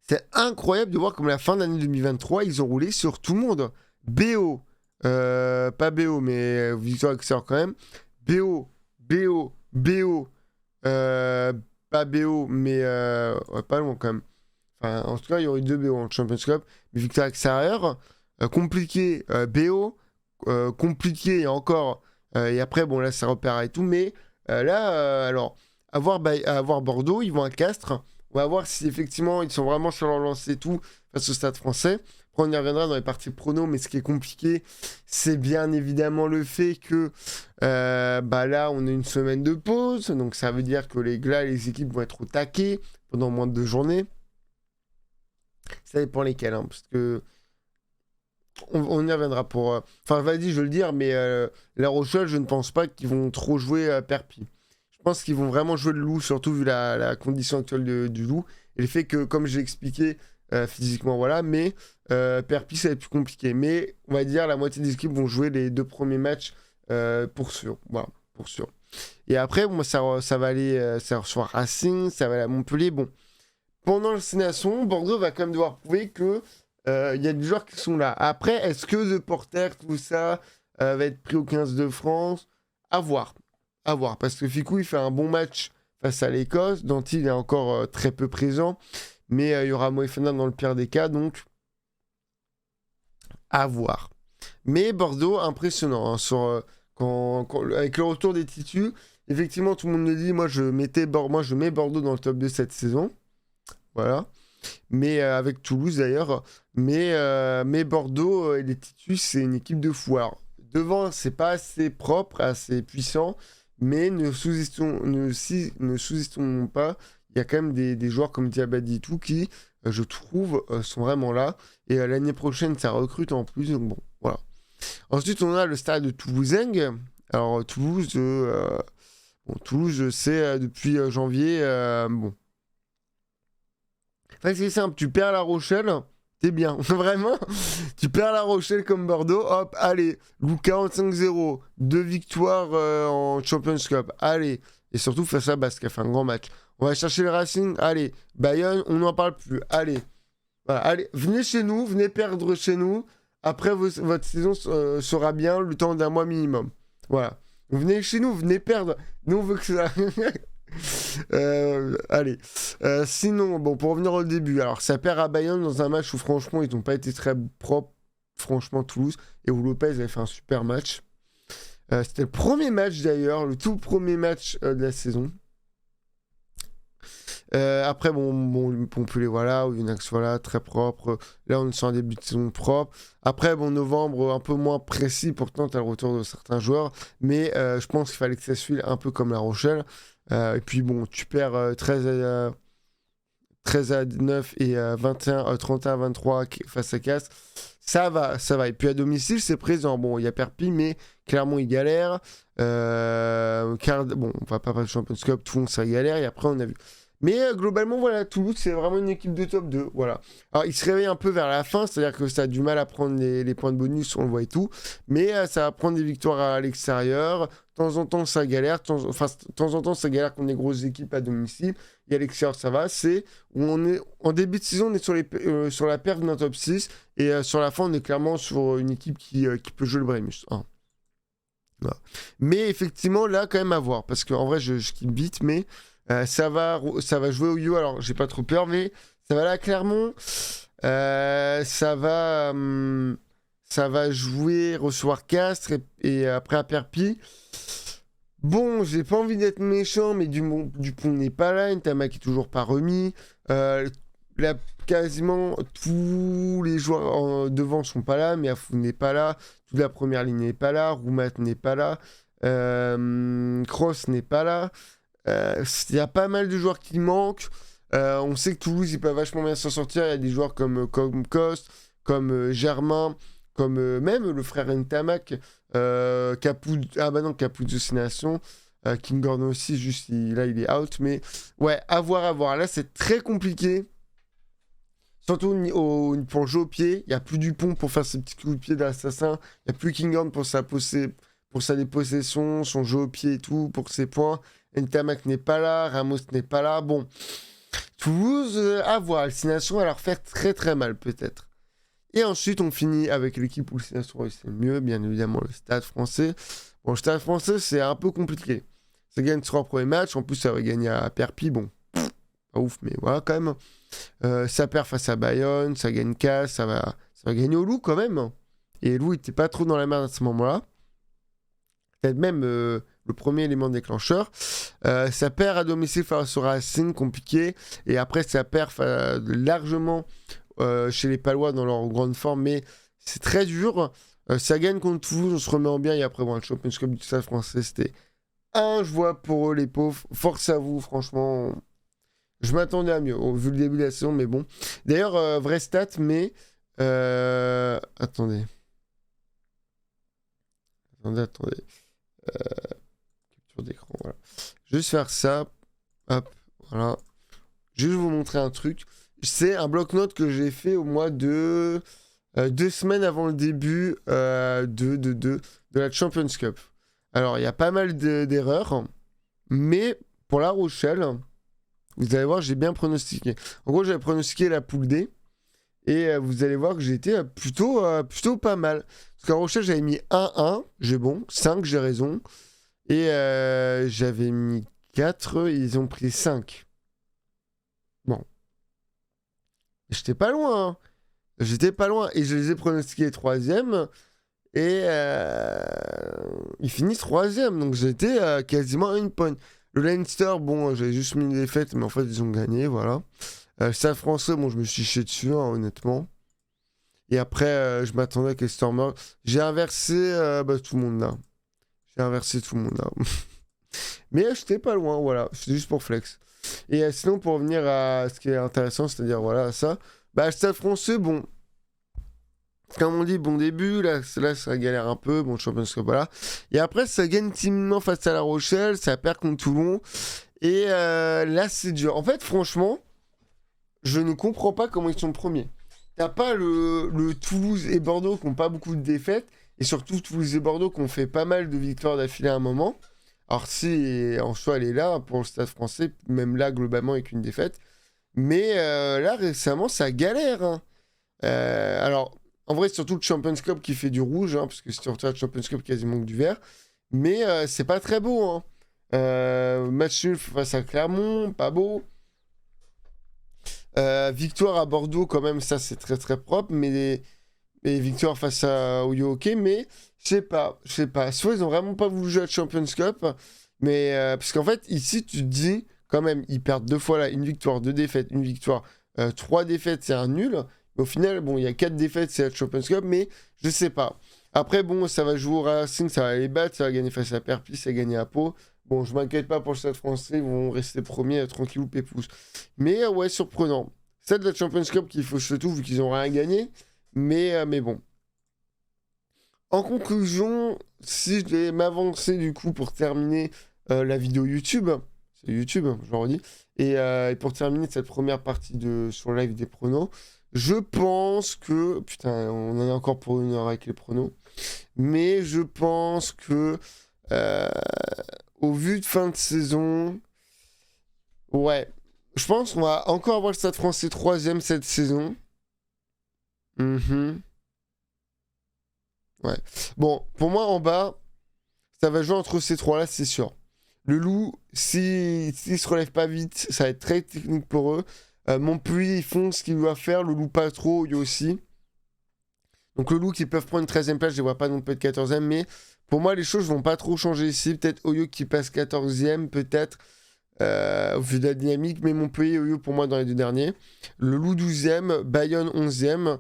c'est incroyable de voir comme la fin d'année 2023, ils ont roulé sur tout le monde. BO, pas BO, mais Victor Axel quand même. BO, pas BO, mais ouais, pas loin quand même. Enfin, en tout cas, il y aurait eu 2 BO en Champions Cup. Mais victoire extérieure, compliqué, BO, compliqué et encore. Et après, bon, là, ça repère et tout. Mais là, alors, à voir Bordeaux, ils vont à Castres. On va voir si effectivement ils sont vraiment sur leur lancée et tout face au Stade Français. Après, on y reviendra dans les parties prono. Mais ce qui est compliqué, c'est bien évidemment le fait que là, on a une semaine de pause. Donc, ça veut dire que les équipes vont être au taquet pendant moins de 2 journées. Ça dépend lesquels, hein, parce que on y reviendra pour. Enfin, vas-y, je veux le dire, mais La Rochelle, je ne pense pas qu'ils vont trop jouer Perpi. Je pense qu'ils vont vraiment jouer le loup, surtout vu la condition actuelle du loup et le fait que, comme j'ai expliqué, physiquement, voilà, mais Perpi, ça va être plus compliqué. Mais on va dire la moitié des équipes vont jouer les 2 premiers matchs pour sûr. Voilà, pour sûr. Et après, moi, ça va aller, ça reçoit Racing, ça va aller à Montpellier. Bon. Pendant le Sénation, Bordeaux va quand même devoir prouver que il y a des joueurs qui sont là. Après, est-ce que The Porter, tout ça, va être pris au 15 de France? À voir. À voir. Parce que Ficou, il fait un bon match face à l'Écosse. Danty, il est encore très peu présent. Mais il y aura Moefana dans le pire des cas. Donc, à voir. Mais Bordeaux, impressionnant. Hein, avec le retour des titus, effectivement, tout le monde me dit, moi, je mets Bordeaux dans le top 2 cette saison. Voilà. Mais avec Toulouse d'ailleurs. Mais Bordeaux et les Titus, c'est une équipe de fou. Alors, devant, c'est pas assez propre, assez puissant. Mais ne sous-estimons pas. Il y a quand même des joueurs comme Diabadi et tout qui, je trouve, sont vraiment là. Et l'année prochaine, ça recrute en plus. Donc bon, voilà. Ensuite, on a le stade de Toulousaing. Alors, Toulouse, je sais, depuis janvier, bon. Enfin, c'est simple, tu perds La Rochelle, t'es bien. Vraiment, tu perds La Rochelle comme Bordeaux, hop, allez, Lucas en 5-0, 2 victoires en Champions Cup, allez. Et surtout face à Basque, qui a fait un grand match. On va chercher le Racing, allez. Bayonne, on n'en parle plus, allez. Voilà, allez, venez chez nous, venez perdre chez nous. Après, votre saison sera bien le temps d'un mois minimum. Voilà. Venez chez nous, venez perdre. Nous, on veut que ça... allez. Sinon, bon, pour revenir au début, alors ça perd à Bayonne dans un match où franchement ils n'ont pas été très propres. Franchement, Toulouse et où Lopez avait fait un super match. C'était le premier match d'ailleurs, le tout premier match de la saison. Après, bon, Montpellier, voilà, Oyonnax, voilà, très propre. Là, on est sur un début de saison propre. Après, bon, novembre, un peu moins précis, pourtant, tu as le retour de certains joueurs. Mais je pense qu'il fallait que ça suive un peu comme La Rochelle. Et puis, bon, tu perds 13 à 9 et 31 à 23 face à Castres. Ça va, ça va. Et puis, à domicile, c'est présent. Bon, il y a Perpignan, mais clairement, il galère. Bon, on va pas parler de Champions Cup, Toulon, ça galère. Et après, on a vu... Mais globalement, voilà, Toulouse, c'est vraiment une équipe de top 2. Voilà. Alors, il se réveille un peu vers la fin, c'est-à-dire que ça a du mal à prendre les points de bonus, on le voit et tout. Mais ça va prendre des victoires à l'extérieur. De temps en temps, ça galère. De temps en temps, ça galère contre des grosses équipes à domicile. Et à l'extérieur, ça va. C'est où on est en début de saison, on est sur la perte d'un top 6. Et sur la fin, on est clairement sur une équipe qui peut jouer le Bremmus. Hein. Voilà. Mais effectivement, là, quand même à voir. Parce qu'en vrai, je kiffe vite, mais. Ça va jouer au You, alors j'ai pas trop peur, mais ça va là à Clermont. Ça va jouer, recevoir Castres et après à Perpignan. Bon, j'ai pas envie d'être méchant, mais Dupont n'est pas là, Ntamak est toujours pas remis. Là, quasiment tous les joueurs devant sont pas là, mais Afou n'est pas là, toute la première ligne n'est pas là, Roumat n'est pas là, Cross n'est pas là. Il y a pas mal de joueurs qui manquent. On sait que Toulouse, ils peuvent vachement bien s'en sortir. Il y a des joueurs comme Coste, comme Germain, comme même le frère Ntamak, Capuzzo, c'est Nation. King Gordon aussi, juste là, il est out. Mais ouais, à voir. Là, c'est très compliqué. Surtout pour jouer au pied. Il n'y a plus Dupont pour faire ses petits coups de pied d'assassin. Il n'y a plus King Gordon pour sa dépossession, son jeu au pied et tout, pour ses points. Ntamak n'est pas là, Ramos n'est pas là. Bon, Toulouse, à voir. Le Nation va leur faire très très mal peut-être. Et ensuite, on finit avec l'équipe où le Nation réussit le mieux, bien évidemment le Stade Français. Bon, le Stade Français, c'est un peu compliqué. Ça gagne 3 premiers matchs, en plus ça va gagner à Perpignan. Bon, pas ouf, mais voilà quand même. Ça perd face à Bayonne, ça gagne Casse, ça va gagner au Loup quand même. Et Loup, il était pas trop dans la merde à ce moment-là. Peut-être même le premier élément déclencheur. Ça perd à domicile face au Racing, compliqué. Et après, ça perd largement chez les Palois dans leur grande forme. Mais c'est très dur. Ça gagne contre Toulouse, on se remet en bien. Et après, bon, le Champions Cup du Stade Français, c'était injouable pour eux, les pauvres. Force à vous, franchement. Je m'attendais à mieux, vu le début de la saison, mais bon. D'ailleurs, vraie stat, mais... Attendez. Capture d'écran, voilà. Juste faire ça. Hop, voilà. Juste vous montrer un truc. C'est un bloc-notes que j'ai fait au mois de 2 semaines avant le début de la Champions Cup. Alors, il y a pas mal d'erreurs, mais pour La Rochelle, vous allez voir, j'ai bien pronostiqué. En gros, j'avais pronostiqué la poule D, et vous allez voir que j'étais plutôt pas mal. Parce qu'en Rochelle, j'avais mis 1-1, j'ai bon, 5, j'ai raison. Et j'avais mis 4, ils ont pris 5. Bon. J'étais pas loin, hein. J'étais pas loin. Et je les ai pronostiqués 3e. Et ils finissent 3e. Donc j'étais quasiment à une pointe. Le Leinster, bon, j'avais juste mis une défaite, mais en fait, ils ont gagné, voilà. Stade Français, bon, je me suis chié dessus, hein, honnêtement. Et après, je m'attendais à Stormer. J'ai inversé tout le monde là. J'ai inversé tout le monde là. Mais j'étais pas loin, voilà. C'était juste pour flex. Et sinon, pour revenir à ce qui est intéressant, c'est-à-dire, voilà, ça. Bah, Stade Français, bon. Comme on dit, bon début, là ça galère un peu, bon Champions Cup, voilà. Et après, ça gagne timidement face à La Rochelle, ça perd contre Toulon. Et là, c'est dur. En fait, franchement, je ne comprends pas comment ils sont premiers. T'as pas le Toulouse et Bordeaux qui n'ont pas beaucoup de défaites, et surtout Toulouse et Bordeaux qui ont fait pas mal de victoires d'affilée à un moment. Alors si en soi elle est là pour le Stade français, même là globalement avec une défaite. Mais là récemment ça galère, hein. Alors en vrai c'est surtout le Champions Cup qui fait du rouge, hein, parce que si tu regardes le Champions Cup quasiment que du vert. Mais c'est pas très beau, hein. Match nul face à Clermont, pas beau. Victoire à Bordeaux, quand même, ça c'est très très propre. Mais victoire face à Oyo, ok. Mais je sais pas. Soit ils ont vraiment pas voulu jouer à Champions Cup. Mais parce qu'en fait, ici, tu te dis, quand même, ils perdent deux fois là, une victoire, deux défaites, une victoire, trois défaites, c'est un nul. Mais au final, bon, il y a quatre défaites, c'est la Champions Cup. Mais je sais pas. Après, bon, ça va jouer au Racing, ça va les battre, ça va gagner face à Perpis, ça va gagner à Pau. Bon, je m'inquiète pas pour le Stade français, ils vont rester premiers, tranquillou, pépouze. Mais ouais, surprenant. C'est de la Champions Cup qu'il faut se tout, vu qu'ils n'ont rien gagné. Mais bon. En conclusion, si je vais m'avancer du coup pour terminer la vidéo YouTube, c'est YouTube, je le redis, et pour terminer cette première partie sur le live des pronos, je pense que. Putain, on en est encore pour une heure avec les pronos. Mais je pense que. euh, Au vu de fin de saison. Ouais. Je pense qu'on va encore avoir le Stade français troisième cette saison. Mhm. Ouais. Bon, pour moi, en bas, ça va jouer entre ces trois-là, c'est sûr. Le Loup, s'il se relève pas vite, ça va être très technique pour eux. Montpellier, ils font ce qu'ils doivent faire. Le Loup, pas trop, Yo aussi. Donc le Loup qui peuvent prendre une 13e place, je ne vois pas non plus être 14e, mais pour moi les choses vont pas trop changer ici. Peut-être Oyo qui passe 14e, peut-être, au vu de la dynamique, mais Montpellier et Oyo pour moi dans les deux derniers. Le Loup 12e, Bayonne 11e,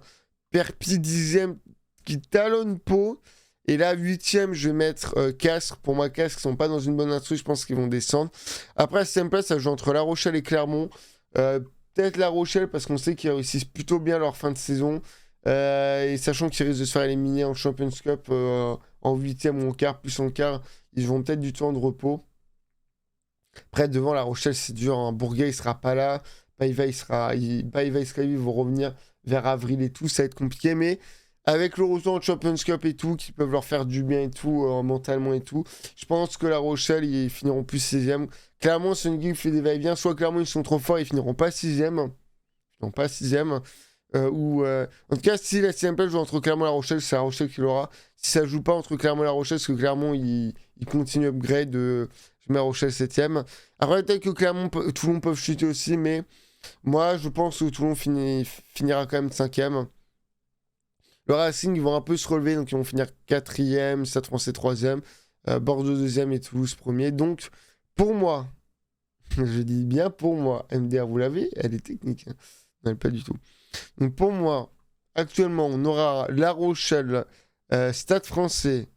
Perpis 10e qui talonne Pau. Et là 8e, je vais mettre Castres. Pour moi, Castres sont pas dans une bonne instru, je pense qu'ils vont descendre. Après, 6e place, ça joue entre La Rochelle et Clermont. Peut-être La Rochelle parce qu'on sait qu'ils réussissent plutôt bien leur fin de saison. Et sachant qu'ils risquent de se faire éliminer en Champions Cup en 8e ou en quart, plus en quart, ils vont peut-être du temps de repos. Après, devant La Rochelle, c'est dur, hein. Bourguet, il sera pas là. Paiva, ils vont revenir vers avril et tout. Ça va être compliqué, mais avec le retour en Champions Cup et tout, qui peuvent leur faire du bien et tout, mentalement et tout, je pense que La Rochelle, ils finiront plus 16e. Clairement, c'est une équipe qui fait des va-et-vient. Soit clairement, ils sont trop forts, ils finiront pas 6e. Non, pas 6e. En tout cas, si la 6ème place joue entre Clermont et La Rochelle, c'est La Rochelle qui l'aura. Si ça joue pas entre Clermont et La Rochelle, parce que Clermont il continue upgrade, je mets La Rochelle 7ème. Après, peut-être que Toulon peuvent chuter aussi, mais moi je pense que Toulon finira quand même 5ème. Le Racing, ils vont un peu se relever, donc ils vont finir 4ème, Stade français 3ème, Bordeaux 2ème et Toulouse 1er. Donc, pour moi, je dis bien pour moi, MDR, vous l'avez, elle est technique, hein. Non, pas du tout. Donc pour moi, actuellement, on aura La Rochelle, Stade français.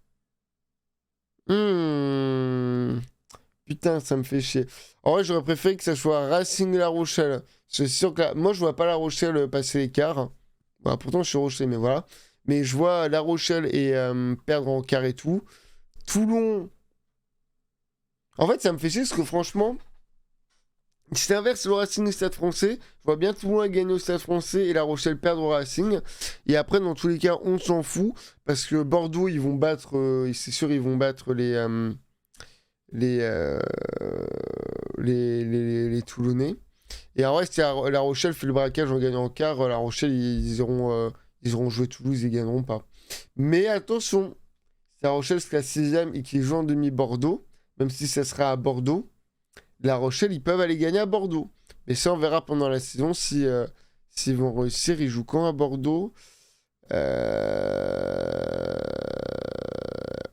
Putain, ça me fait chier. En vrai, j'aurais préféré que ça soit Racing La Rochelle. C'est sûr que moi, je vois pas La Rochelle passer l'écart. Bah, pourtant, je suis Rocher, mais voilà. Mais je vois La Rochelle et perdre en quart et tout. Toulon. En fait, ça me fait chier parce que franchement. Si t'inverses le Racing et le Stade français, je vois bien Toulon gagner au Stade français et La Rochelle perdre au Racing. Et après, dans tous les cas, on s'en fout. Parce que Bordeaux, ils vont battre. C'est sûr, ils vont battre les, les Toulonnais. Et en vrai, si La Rochelle fait le braquage en gagnant en quart, La Rochelle, ils auront joué Toulouse, ils gagneront pas. Mais attention, si La Rochelle sera 6ème et qu'ils jouent en demi-Bordeaux, même si ça sera à Bordeaux, La Rochelle, ils peuvent aller gagner à Bordeaux. Mais ça, on verra pendant la saison s'ils vont réussir. Ils jouent quand à Bordeaux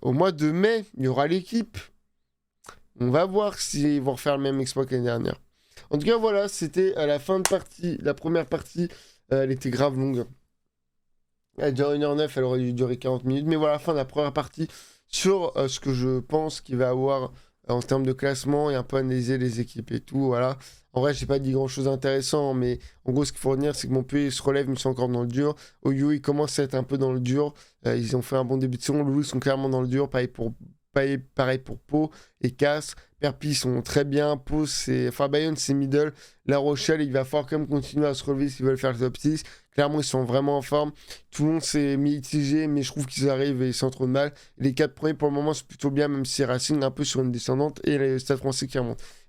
Au mois de mai, il y aura l'équipe. On va voir s'ils vont refaire le même exploit que l'année dernière. En tout cas, voilà, c'était à la fin de partie. La première partie, elle était grave longue. Elle dure 1h09, elle aurait dû durer 40 minutes. Mais voilà, la fin de la première partie sur ce que je pense qu'il va avoir en termes de classement et un peu analyser les équipes et tout. Voilà. En vrai, j'ai pas dit grand chose d'intéressant, mais en gros, ce qu'il faut retenir, c'est que Montpellier se relève, mais ils sont encore dans le dur. Oyo, ils commencent à être un peu dans le dur. Ils ont fait un bon début de saison. Louis sont clairement dans le dur. Pareil pour Pau et Castres. Perpignan sont très bien. Pau, enfin, Bayonne, c'est middle. La Rochelle, il va falloir quand même continuer à se relever s'ils veulent faire le top 6. Clairement, ils sont vraiment en forme. Toulon, c'est mitigé, mais je trouve qu'ils arrivent et sans trop de mal. Les 4 premiers, pour le moment, c'est plutôt bien, même si Racing est un peu sur une descendante et le Stade français qui remonte.